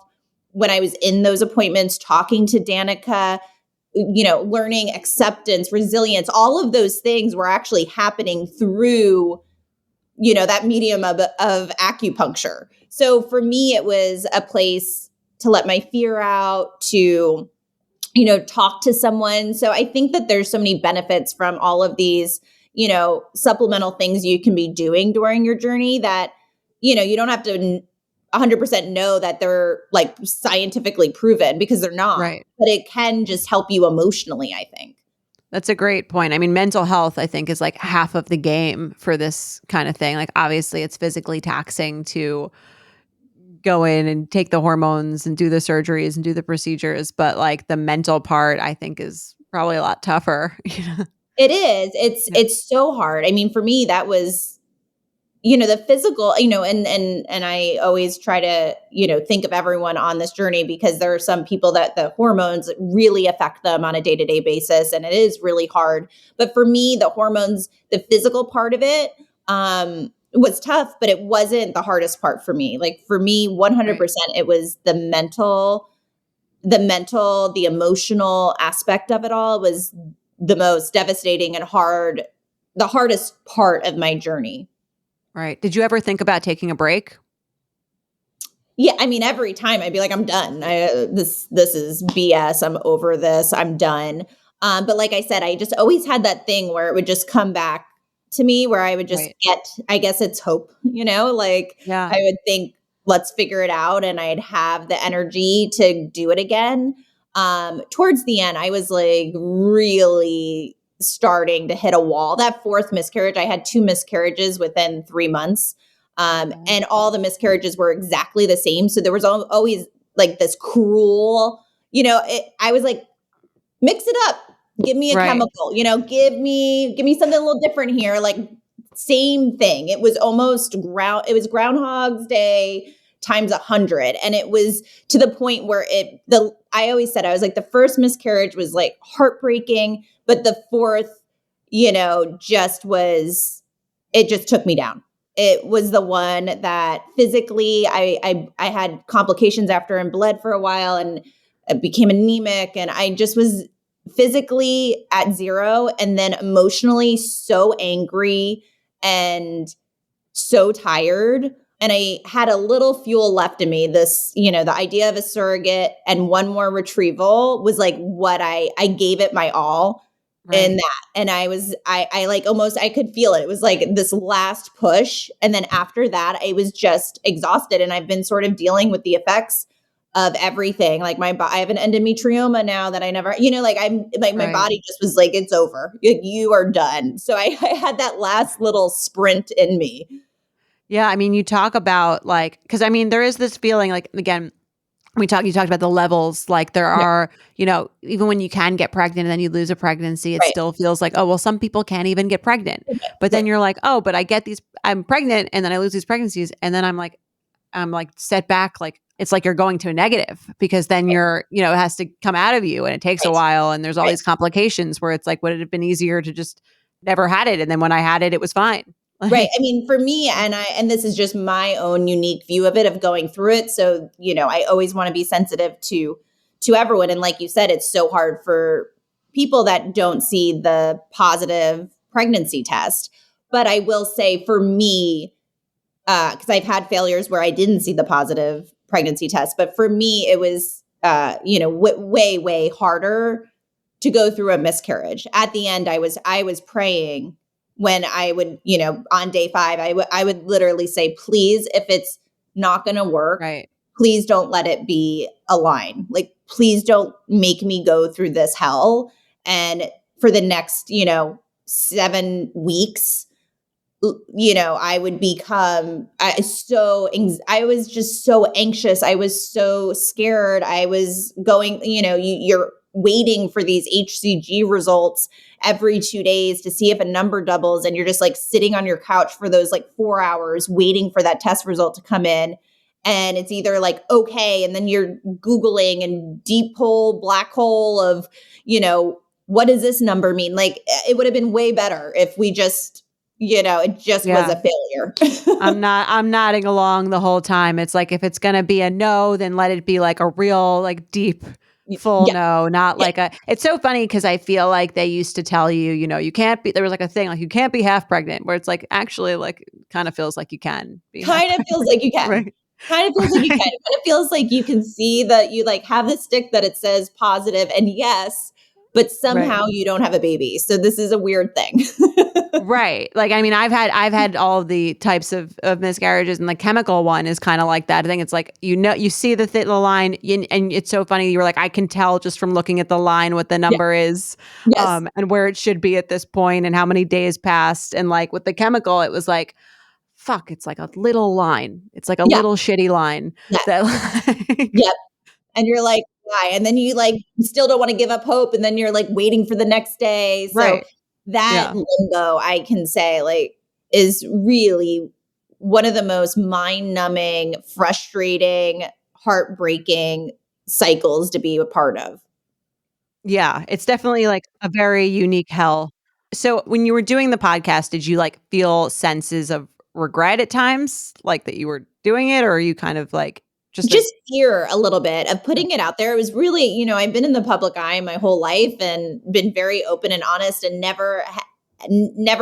when I was in those appointments, talking to Danica, learning acceptance, resilience, all of those things were actually happening through, that medium of acupuncture. So for me, it was a place to let my fear out, to, talk to someone. So I think that there's so many benefits from all of these, supplemental things you can be doing during your journey that, you don't have to 100% know that they're like scientifically proven, because they're not, Right. but it can just help you emotionally, I think. That's a great point. I mean, mental health, I think, is like half of the game for this kind of thing. Like, obviously, it's physically taxing to go in and take the hormones and do the surgeries and do the procedures. But like the mental part, I think, is probably a lot tougher. You know? It is. It's Yeah. it's so hard. I mean, for me, that was, the physical, and I always try to, think of everyone on this journey, because there are some people that the hormones really affect them on a day-to-day basis, and it is really hard. But for me, the hormones, the physical part of it, was tough, but it wasn't the hardest part for me. Like for me, Right. 100%, it was the emotional aspect of it all was the most devastating and the hardest part of my journey. Right. Did you ever think about taking a break? Yeah, I mean, every time I'd be like, "I'm done. This is BS. I'm over this. I'm done." But like I said, I just always had that thing where it would just come back to me, where I would just Right. get, I guess it's hope, like Yeah. I would think, "Let's figure it out," and I'd have the energy to do it again. Towards the end, I was like really starting to hit a wall. That fourth miscarriage, I had two miscarriages within 3 months. Okay. And all the miscarriages were exactly the same. So there was always like this cruel, I was like, mix it up. Give me a Right. chemical, give me something a little different here. Like same thing. It was almost it was Groundhog's Day times 100. And it was to the point where I always said, I was like, the first miscarriage was like heartbreaking, but the fourth, it just took me down. It was the one that physically I had complications after and bled for a while, and I became anemic, and I just was physically at zero, and then emotionally so angry and so tired. And I had a little fuel left in me. This, the idea of a surrogate and one more retrieval was like what I gave it my all in Right. that. And I like almost, I could feel it. It was like this last push. And then after that, I was just exhausted. And I've been sort of dealing with the effects of everything. Like I have an endometrioma now that I never, like I'm like, my Right. body just was like, it's over. You are done. So I had that last little sprint in me. Yeah. I mean, you talk about like, because I mean, there is this feeling like, again, you talked about the levels, like there Yeah, are, even when you can get pregnant and then you lose a pregnancy, it right. still feels like, oh, well, some people can't even get pregnant. But then Right. you're like, oh, but I'm pregnant and then I lose these pregnancies. And then I'm like set back, like it's like you're going to a negative because then it has to come out of you and it takes a Right. while and there's all Right. these complications where it's like, would it have been easier to just never had it? And then when I had it, it was fine. Right. Like, I mean, for me, and this is just my own unique view of it, of going through it. So, I always want to be sensitive to everyone. And like you said, it's so hard for people that don't see the positive pregnancy test. But I will say for me, because I've had failures where I didn't see the positive pregnancy test, but for me, it was, way, way harder to go through a miscarriage. At the end, I was praying when I would, on day 5, I would literally say, please, if it's not going to work, right. please don't let it be a line. Like, please don't make me go through this hell. And for the next, 7 weeks, I would become I was just so anxious. I was so scared. I was going, you're waiting for these HCG results every 2 days to see if a number doubles. And you're just like sitting on your couch for those like 4 hours waiting for that test result to come in. And it's either like, okay. And then you're Googling and deep hole, black hole of, what does this number mean? Like it would have been way better if we just, it just was a failure. I'm nodding along the whole time. It's like, if it's going to be a no, then let it be like a real, like deep, full no, not like it's so funny because I feel like they used to tell you, you can't be, there was like a thing like you can't be half pregnant, where it's like actually like kind of feels like you can be. Kind of feels like you can. Right. Kind of feels like you can. It kind of feels like you can see that you like have the stick that it says positive and yes, but somehow you don't have a baby. So this is a weird thing. Right. Like, I mean, I've had all the types of miscarriages, and the chemical one is kind of like that. I think it's like, you see the line, and it's so funny. You were like, I can tell just from looking at the line what the number is, and where it should be at this point and how many days passed. And like with the chemical, it was like, fuck, it's like a little line. It's like a little shitty line. That Yep. And you're like, why? And then you like still don't want to give up hope. And then you're like waiting for the next day. So that limbo, I can say, like, is really one of the most mind-numbing, frustrating, heartbreaking cycles to be a part of. Yeah, it's definitely like a very unique hell. So when you were doing the podcast, did you like feel senses of regret at times, like that you were doing it, or are you kind of like just fear a little bit of putting it out there? It was really, I've been in the public eye my whole life and been very open and honest, and never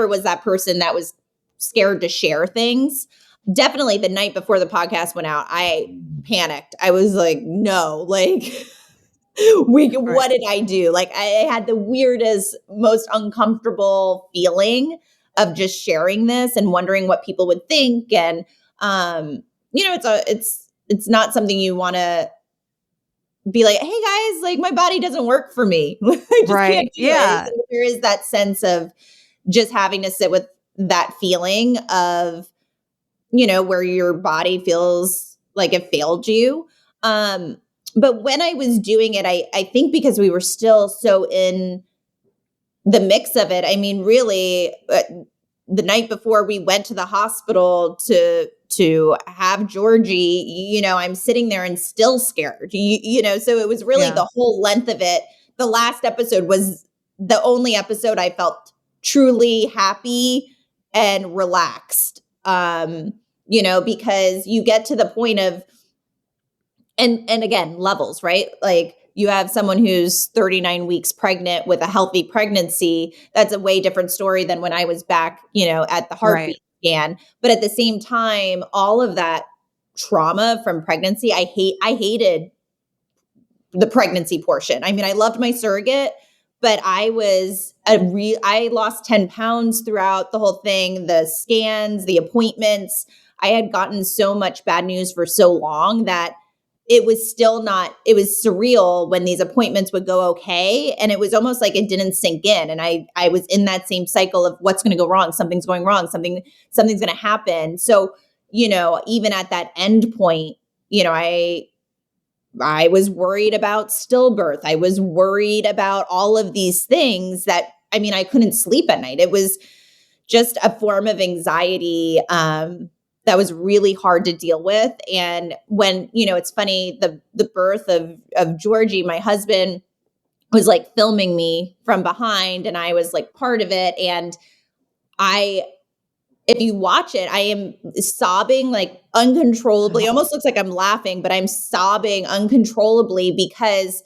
was that person that was scared to share things. Definitely the night before the podcast went out, I panicked. I was like, no, like what did I do? Like I had the weirdest, most uncomfortable feeling of just sharing this and wondering what people would think. And, it's not something you want to be like, hey guys, like my body doesn't work for me. I just can't do it. So there is that sense of just having to sit with that feeling of, where your body feels like it failed you. But when I was doing it, I think because we were still so in the mix of it, I mean, really, the night before we went to the hospital to have Georgie, I'm sitting there and still scared, so it was really the whole length of it. The last episode was the only episode I felt truly happy and relaxed, because you get to the point of, and again, levels, right? Like you have someone who's 39 weeks pregnant with a healthy pregnancy. That's a way different story than when I was back, at the heartbeat scan. But at the same time, all of that trauma from pregnancy, I hated the pregnancy portion. I mean, I loved my surrogate, but I lost 10 pounds throughout the whole thing, the scans, the appointments. I had gotten so much bad news for so long that it was surreal when these appointments would go okay. And it was almost like it didn't sink in. And I was in that same cycle of what's going to go wrong. Something's going wrong. Something's going to happen. So, even at that end point, I was worried about stillbirth. I was worried about all of these things that, I mean, I couldn't sleep at night. It was just a form of anxiety, that was really hard to deal with. And when, it's funny, the birth of Georgie, my husband was like filming me from behind and I was like part of it. And if you watch it, I am sobbing like uncontrollably. It almost looks like I'm laughing, but I'm sobbing uncontrollably because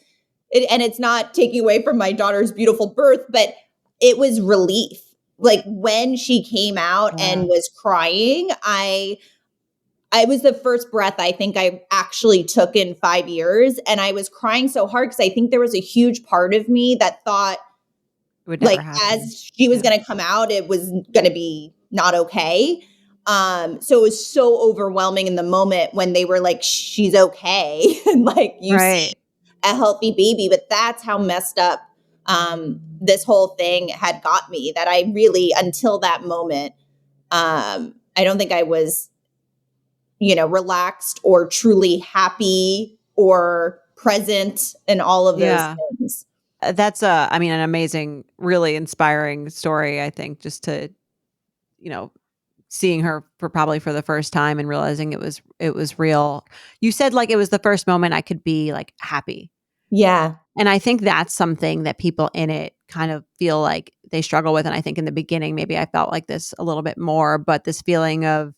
it's not taking away from my daughter's beautiful birth, but it was relief. Like when she came out and was crying, I was the first breath I think I actually took in 5 years. And I was crying so hard because I think there was a huge part of me that thought, like, as she was going to come out, it was going to be not okay. So it was so overwhelming in the moment when they were like, she's okay. And like, you see a healthy baby. But that's how messed up this whole thing had got me, that I really, until that moment, I don't think I was, relaxed or truly happy or present and all of those Yeah. things. That's I mean, an amazing, really inspiring story, I think, just to, you know, seeing her for the first time and realizing it was real. You said like it was the first moment I could be like happy. Yeah. And I think that's something that people in it kind of feel like they struggle with. And I think in the beginning, maybe I felt like this a little bit more, but this feeling of,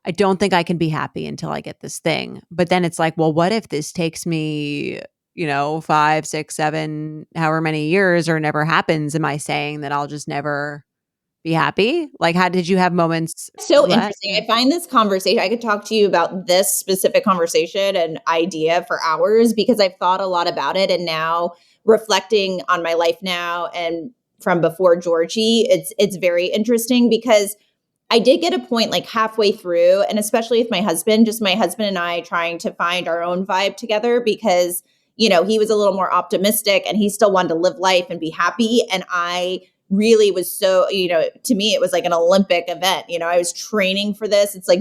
I don't think I can be happy until I get this thing. But then it's like, well, what if this takes me, 5, 6, 7, however many years or never happens? Am I saying that I'll just never be happy? Like, how did you have moments So of that? interesting. Yeah. I find this conversation, I could talk to you about this specific conversation and idea for hours, because I've thought a lot about it. And now, reflecting on my life now and from before Georgie, it's very interesting, because I did get a point like halfway through, and especially with my husband, just my husband and I trying to find our own vibe together, because, he was a little more optimistic and he still wanted to live life and be happy. And I really was so, to me, it was like an Olympic event. I was training for this. It's like,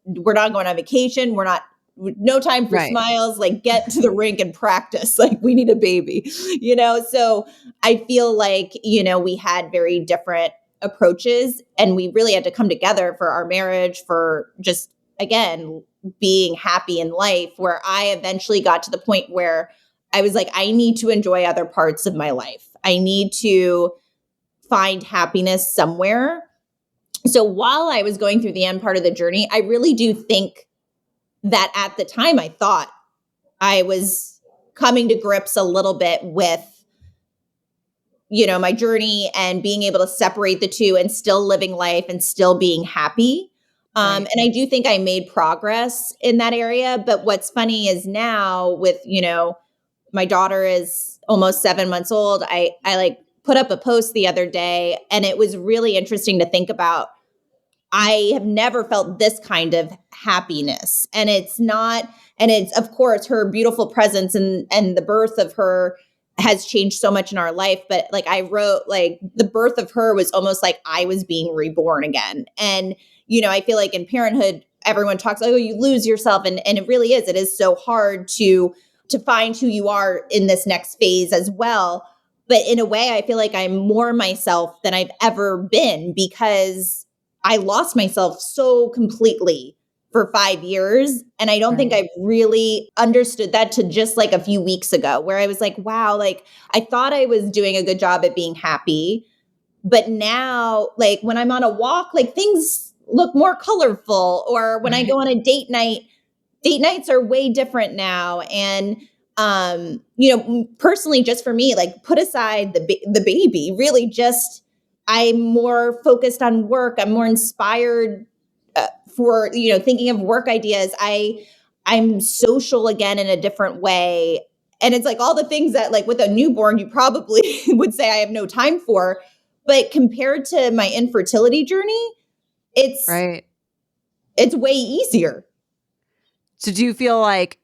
we're not going on vacation. We're not, no time for Right. smiles, like get to the rink and practice. Like we need a baby, So I feel like, we had very different approaches, and we really had to come together for our marriage, for just, again, being happy in life, where I eventually got to the point where I was like, I need to enjoy other parts of my life. I need to find happiness somewhere. So while I was going through the end part of the journey, I really do think that at the time I thought I was coming to grips a little bit with, my journey and being able to separate the two and still living life and still being happy. Right. And I do think I made progress in that area. But what's funny is now with, my daughter is almost 7 months old. I like put up a post the other day, and it was really interesting to think about. I have never felt this kind of happiness. And it's not, and it's of course her beautiful presence and the birth of her has changed so much in our life. But like I wrote, like the birth of her was almost like I was being reborn again. And, I feel like in parenthood, everyone talks like, oh, you lose yourself. And it really is. It is so hard to find who you are in this next phase as well. But in a way, I feel like I'm more myself than I've ever been, because I lost myself so completely for 5 years. And I don't think Right. I've really understood that to just like a few weeks ago, where I was like, wow, like I thought I was doing a good job at being happy. But now, like when I'm on a walk, like things look more colorful. Or when I Right. go on a date nights are way different now. And personally, just for me, like put aside the baby, really just I'm more focused on work. I'm more inspired for thinking of work ideas. I'm social again in a different way. And it's like all the things that like with a newborn you probably would say I have no time for, but compared to my infertility journey, it's Right. it's way easier. So do you feel like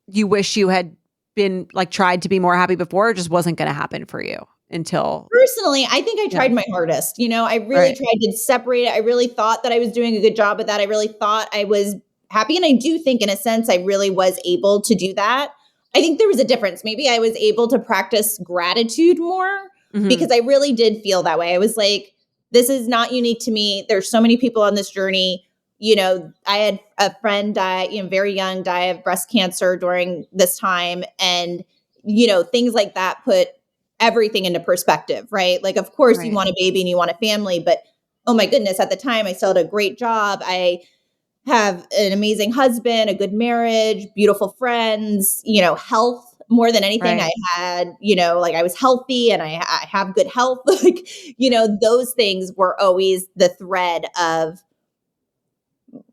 you wish you had been like tried to be more happy before, or just wasn't going to happen for you until? Personally, I think I Yeah. tried my hardest. I really Right. tried to separate it. I really thought that I was doing a good job at that. I really thought I was happy. And I do think, in a sense, I really was able to do that. I think there was a difference. Maybe I was able to practice gratitude more, Mhm. because I really did feel that way. I was like, this is not unique to me. There's so many people on this journey. I had a friend die, very young, die of breast cancer during this time. And, things like that put everything into perspective, right? Like, of course, you Right. want a baby and you want a family, but oh my goodness, at the time, I still had a great job. I have an amazing husband, a good marriage, beautiful friends, health more than anything. I Right. had, like I was healthy and I have good health. Like, those things were always the thread of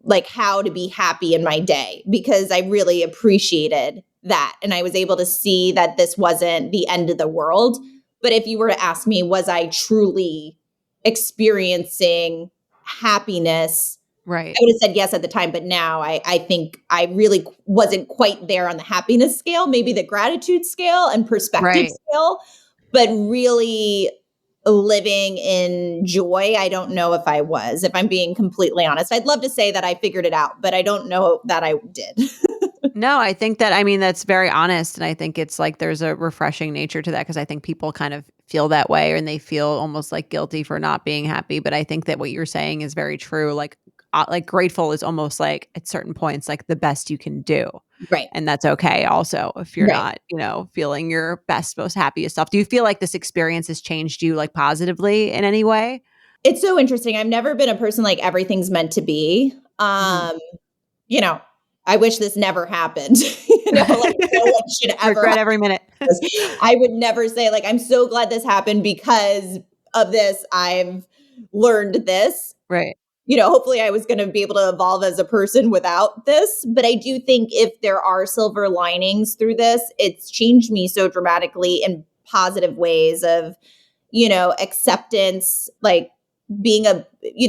like how to be happy in my day, because I really appreciated that. And I was able to see that this wasn't the end of the world. But if you were to ask me, was I truly experiencing happiness? Right. I would have said yes at the time, but now I think I really wasn't quite there on the happiness scale, maybe the gratitude scale and perspective Right. scale, but really living in joy. I don't know if I was, if I'm being completely honest. I'd love to say that I figured it out, but I don't know that I did. No, I think that, I mean, that's very honest. And I think it's like there's a refreshing nature to that because I think people kind of feel that way and they feel almost like guilty for not being happy. But I think that what you're saying is very true. Like grateful is almost like at certain points, like the best you can do. Right. And that's okay also if you're Right. not, feeling your best, most happiest self. Do you feel like this experience has changed you like positively in any way? It's so interesting. I've never been a person like everything's meant to be. Mhm. You know, I wish this never happened. Like no one should ever Regret have every minute. this. I would never say like I'm so glad this happened because of this. I've learned this. Right. Hopefully I was going to be able to evolve as a person without this. But I do think if there are silver linings through this, it's changed me so dramatically in positive ways of, acceptance, like being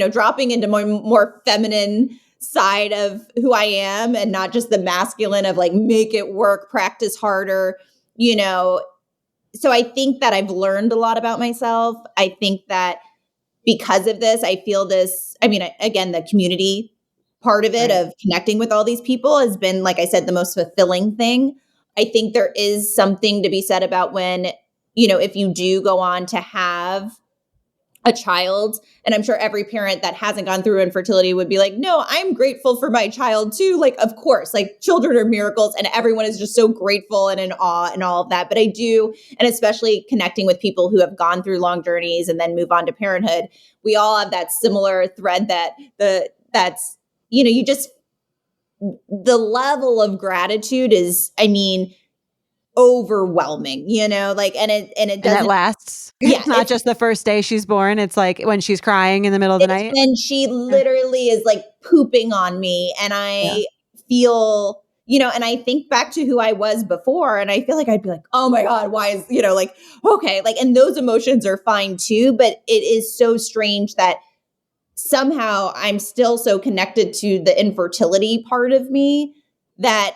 dropping into more feminine side of who I am and not just the masculine of like make it work, practice harder, you know. So I think that I've learned a lot about myself. I think that because of this, I feel this. I mean, again, the community part of it, Right. of connecting with all these people, has been, like I said, the most fulfilling thing. I think there is something to be said about when, if you do go on to have a child, and I'm sure every parent that hasn't gone through infertility would be like, no, I'm grateful for my child too. Like, of course, like children are miracles and everyone is just so grateful and in awe and all of that. But I do, and especially connecting with people who have gone through long journeys and then move on to parenthood, we all have that similar thread that's, you just, the level of gratitude is, I mean, overwhelming, and it And that doesn't, lasts. yeah, It's not just the first day she's born. It's like when she's crying in the middle of the it's night. when she Yeah. literally is like pooping on me and Yeah. I feel, and I think back to who I was before and I feel like I'd be like, oh my God, why is, like, okay, like, and those emotions are fine too, but it is so strange that somehow I'm still so connected to the infertility part of me that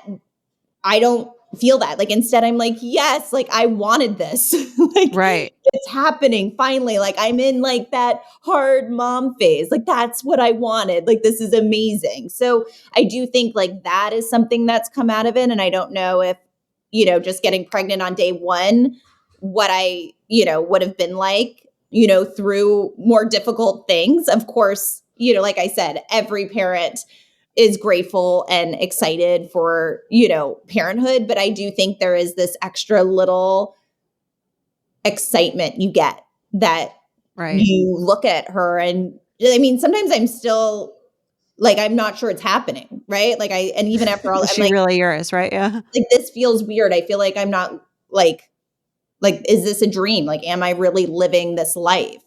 I don't feel that. Like instead I'm like, yes, like I wanted this. Like Right. it's happening finally. Like I'm in like that hard mom phase. Like that's what I wanted. Like this is amazing. So I do think like that is something that's come out of it. And I don't know if, just getting pregnant on day one, what I, would have been like, through more difficult things. Of course, like I said, every parent is grateful and excited for, parenthood. But I do think there is this extra little excitement you get that Right. you look at her. And I mean, sometimes I'm still like, I'm not sure it's happening. Right. And even after all, Is I'm she really yours? Right. Yeah. like, this feels weird. I feel like I'm not like, is this a dream? Like, am I really living this life?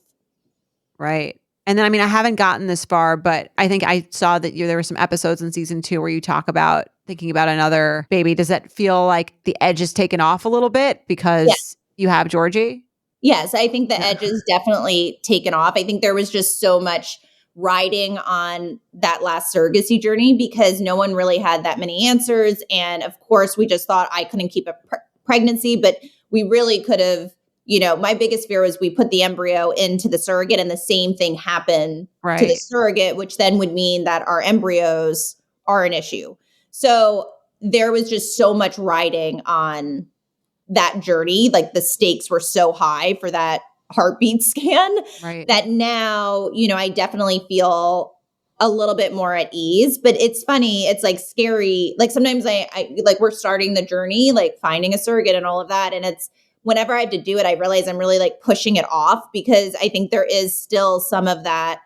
Right. And then, I mean, I haven't gotten this far, but I think I saw that there were some episodes in season 2 where you talk about thinking about another baby. Does that feel like the edge is taken off a little bit Yeah. because you have Georgie? Yes, I think the Yeah. edge is definitely taken off. I think there was just so much riding on that last surrogacy journey because no one really had that many answers. And of course, we just thought I couldn't keep a pregnancy, but we really could have. My biggest fear was we put the embryo into the surrogate and the same thing happened to the Right. surrogate, which then would mean that our embryos are an issue. So there was just so much riding on that journey. Like the stakes were so high for that heartbeat scan Right. that now, I definitely feel a little bit more at ease. But it's funny, it's like scary. Like sometimes I like we're starting the journey, like finding a surrogate and all of that. And it's whenever I have to do it, I realize I'm really like pushing it off because I think there is still some of that,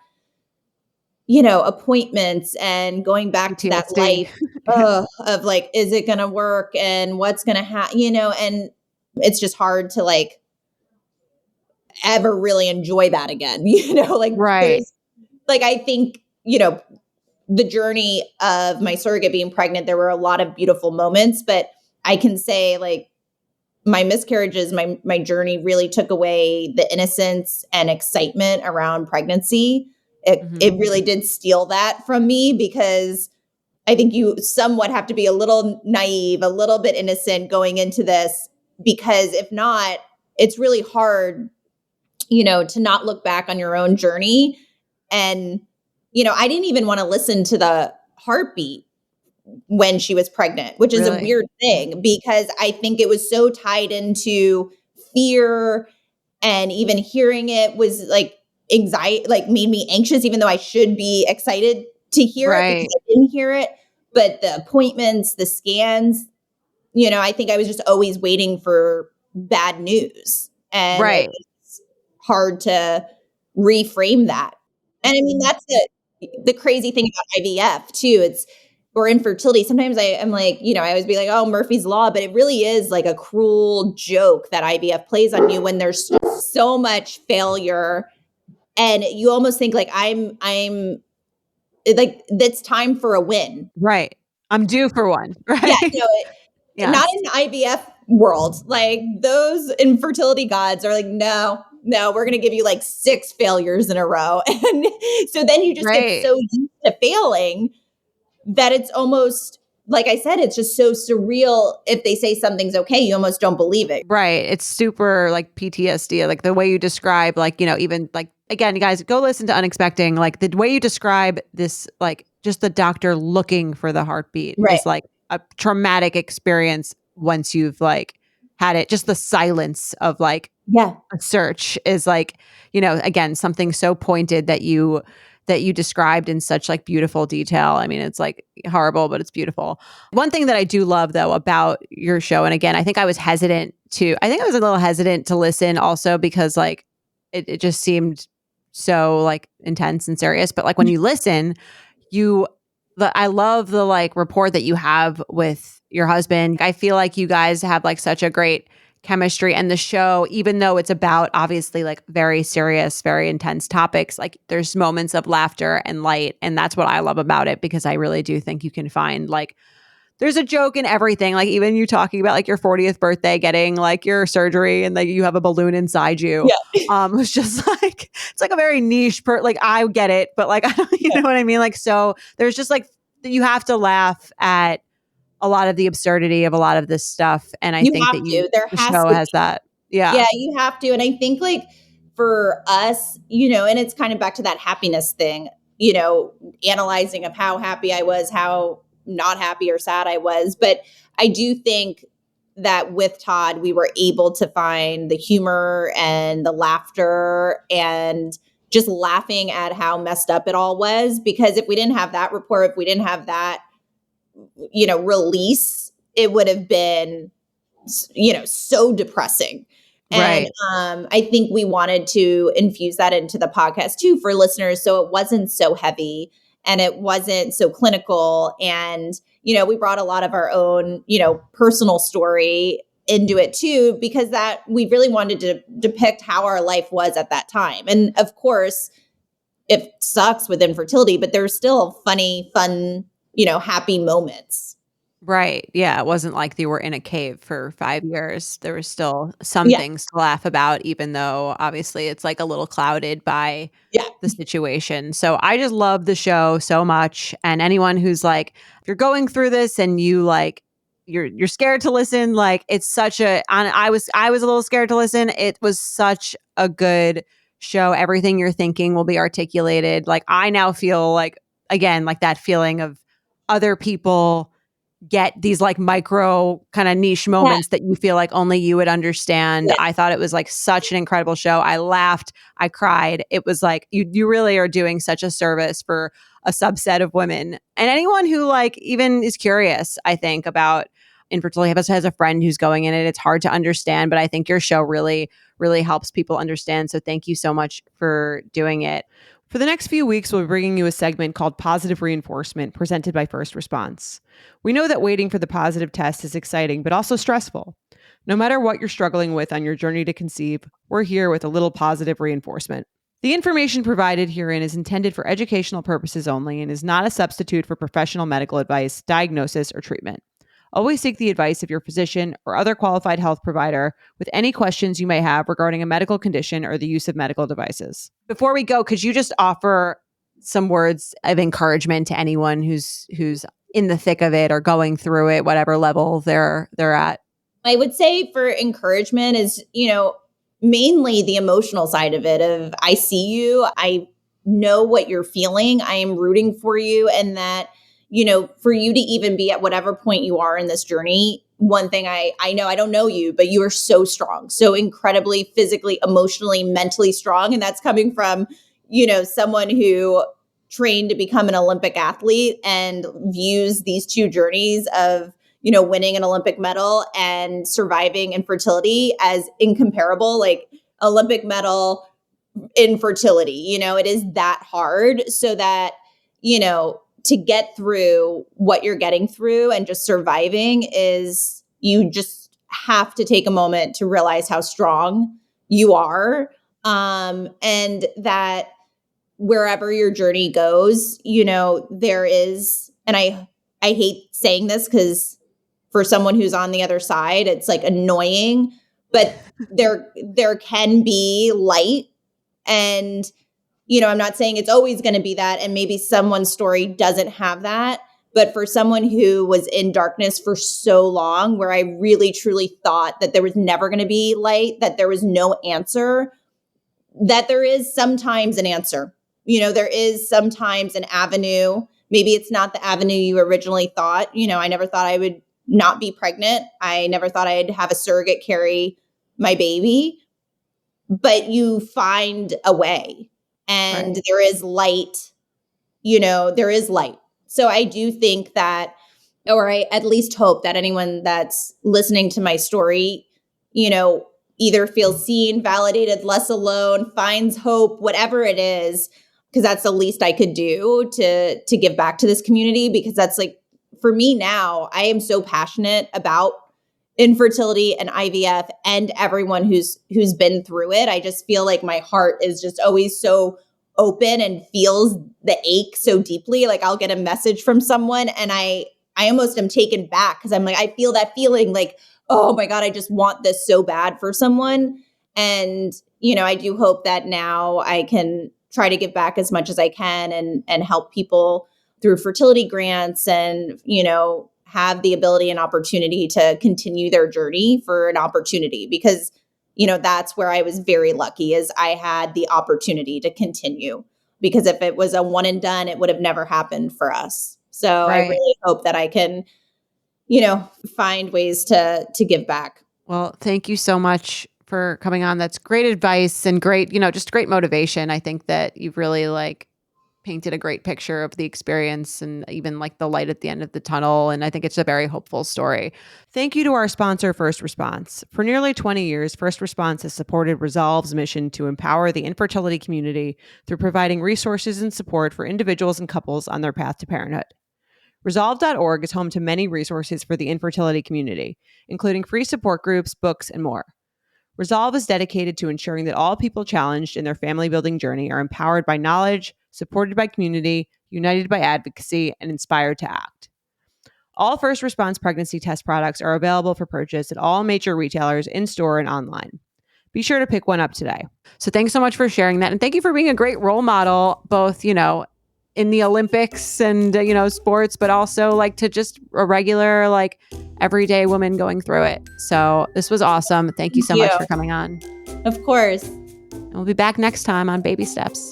appointments and going back to that PTSD. life of like, is it going to work and what's going to happen, and it's just hard to like ever really enjoy that again, like Right. there's like, I think, the journey of my surrogate being pregnant, there were a lot of beautiful moments, but I can say like my miscarriages, my journey really took away the innocence and excitement around pregnancy. it really did steal that from me, because I think you somewhat have to be a little naive, a little bit innocent going into this, because if not, it's really hard, to not look back on your own journey. And, I didn't even want to listen to the heartbeat when she was pregnant, which is a Really? weird thing, because I think it was so tied into fear, and even hearing it was like anxiety, like made me anxious, even though I should be excited to hear it because Right. I didn't hear it. But the appointments, the scans, I think I was just always waiting for bad news. And it Right. was hard to reframe that. And I mean, that's the crazy thing about IVF too. Or infertility. Sometimes I'm like, I always be like, oh, Murphy's Law, but it really is like a cruel joke that IVF plays on you when there's so much failure. And you almost think like I'm like, that's time for a win. Right. I'm due for one. Yeah, Right. not Yes. in the IVF world. Like those infertility gods are like, no, we're going to give you like 6 failures in a row. And so then you just get Right. so used to failing that it's almost, like I said, it's just so surreal. If they say something's okay, you almost don't believe it. Right. It's super like PTSD, like the way you describe, like, even like, again, you guys go listen to Unexpecting, like the way you describe this, like just the doctor looking for the heartbeat Right. is like a traumatic experience once you've like had it. Just the silence of like Yeah. a search is like, again, something so pointed that you described in such like beautiful detail. I mean, it's like horrible, but it's beautiful. One thing that I do love though about your show, and again, I think I was a little hesitant to listen also because like it just seemed so like intense and serious. But like when you listen, I love the like rapport that you have with your husband. I feel like you guys have like such a great chemistry, and the show, even though it's about obviously like very serious, very intense topics, like there's moments of laughter and light. And that's what I love about it, because I really do think you can find like there's a joke in everything. Like even you talking about like your 40th birthday, getting like your surgery and like you have a balloon inside you. Yeah. It's just like, it's like a very niche like I get it, but like, I don't, you know what I mean? Like, so there's just like, you have to laugh at a lot of the absurdity of a lot of this stuff. And I You think have that to. There the has show to has be. that. Yeah. Yeah, you have to. And I think like for us, and it's kind of back to that happiness thing, analyzing of how happy I was, how not happy or sad I was. But I do think that with Todd, we were able to find the humor and the laughter and just laughing at how messed up it all was. Because if we didn't have that rapport, if we didn't have that, release, it would have been, so depressing. And Right. I think we wanted to infuse that into the podcast too for listeners, so it wasn't so heavy and it wasn't so clinical. And, we brought a lot of our own, personal story into it too, because that we really wanted to depict how our life was at that time. And of course, it sucks with infertility, but there's still funny, fun, happy moments. Right. Yeah. It wasn't like they were in a cave for 5 years. There was still some Yeah. things to laugh about, even though obviously it's like a little clouded by Yeah. the situation. So I just love the show so much. And anyone who's like, if you're going through this and you like, you're scared to listen, like it's such I was a little scared to listen. It was such a good show. Everything you're thinking will be articulated. Like I now feel like, again, like that feeling of other people get these like micro kind of niche Yeah. moments that you feel like only you would understand. Yeah. I thought it was like such an incredible show. I laughed, I cried. It was like you really are doing such a service for a subset of women and anyone who like even is curious, I think, about infertility. Has a friend who's going in it. It's hard to understand, but I think your show really, really helps people understand. So thank you so much for doing it. For the next few weeks, we'll be bringing you a segment called Positive Reinforcement, presented by First Response. We know that waiting for the positive test is exciting, but also stressful. No matter what you're struggling with on your journey to conceive, we're here with a little positive reinforcement. The information provided herein is intended for educational purposes only and is not a substitute for professional medical advice, diagnosis, or treatment. Always seek the advice of your physician or other qualified health provider with any questions you may have regarding a medical condition or the use of medical devices. Before we go, could you just offer some words of encouragement to anyone who's in the thick of it or going through it, whatever level they're at? I would say for encouragement is, mainly the emotional side of it of I see you, I know what you're feeling, I am rooting for you, and that, for you to even be at whatever point you are in this journey, one thing I know, I don't know you, but you are so strong, so incredibly physically, emotionally, mentally strong. And that's coming from, someone who trained to become an Olympic athlete and views these two journeys of winning an Olympic medal and surviving infertility as incomparable, like Olympic medal, infertility, it is that hard. So that, to get through what you're getting through and just surviving is you just have to take a moment to realize how strong you are. And that wherever your journey goes, there is, and I hate saying this because for someone who's on the other side, it's like annoying, but there can be light. And, I'm not saying it's always going to be that. And maybe someone's story doesn't have that. But for someone who was in darkness for so long, where I really, truly thought that there was never going to be light, that there was no answer, that there is sometimes an answer. There is sometimes an avenue. Maybe it's not the avenue you originally thought. I never thought I would not be pregnant. I never thought I'd have a surrogate carry my baby, but you find a way and Right. there is light, there is light. So I do think that, or I at least hope that anyone that's listening to my story, either feels seen, validated, less alone, finds hope, whatever it is, because that's the least I could do to give back to this community. Because that's like, for me now, I am so passionate about infertility and IVF and everyone who's been through it. I just feel like my heart is just always so open and feels the ache so deeply. Like I'll get a message from someone and I almost am taken back because I'm like, I feel that feeling like, oh my God, I just want this so bad for someone. And, I do hope that now I can try to give back as much as I can and help people through fertility grants and, have the ability and opportunity to continue their journey for an opportunity because, that's where I was very lucky is I had the opportunity to continue because if it was a one and done, it would have never happened for us. So I Right. really hope that I can, find ways to give back. Well, thank you so much for coming on. That's great advice and great, just great motivation. I think that you've really painted a great picture of the experience and even the light at the end of the tunnel. And I think it's a very hopeful story. Thank you to our sponsor, First Response. For nearly 20 years, First Response has supported Resolve's mission to empower the infertility community through providing resources and support for individuals and couples on their path to parenthood. Resolve.org is home to many resources for the infertility community, including free support groups, books, and more. Resolve is dedicated to ensuring that all people challenged in their family building journey are empowered by knowledge, supported by community, united by advocacy, and inspired to act. All First Response pregnancy test products are available for purchase at all major retailers in-store and online. Be sure to pick one up today. So thanks so much for sharing that. And thank you for being a great role model, both, in the Olympics and, sports, but also to just a regular, everyday woman going through it. So this was awesome. Thank you so much for coming on. Of course. And we'll be back next time on Baby Steps.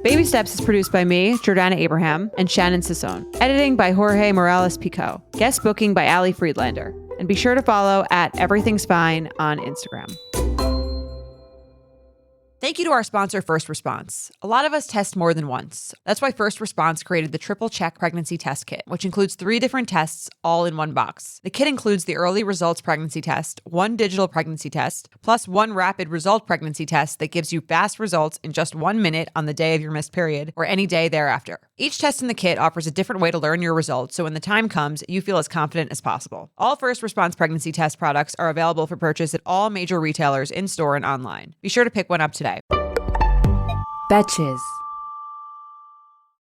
Baby Steps is produced by me, Jordana Abraham, and Shannon Sassone. Editing by Jorge Morales-Pico. Guest booking by Ali Friedlander. And be sure to follow at Everything's Fine on Instagram. Thank you to our sponsor, First Response. A lot of us test more than once. That's why First Response created the Triple Check Pregnancy Test Kit, which includes 3 different tests all in one box. The kit includes the Early Results Pregnancy Test, 1 digital pregnancy test, plus 1 rapid result pregnancy test that gives you fast results in just 1 minute on the day of your missed period or any day thereafter. Each test in the kit offers a different way to learn your results, so when the time comes, you feel as confident as possible. All First Response pregnancy test products are available for purchase at all major retailers in-store and online. Be sure to pick one up today. Betches.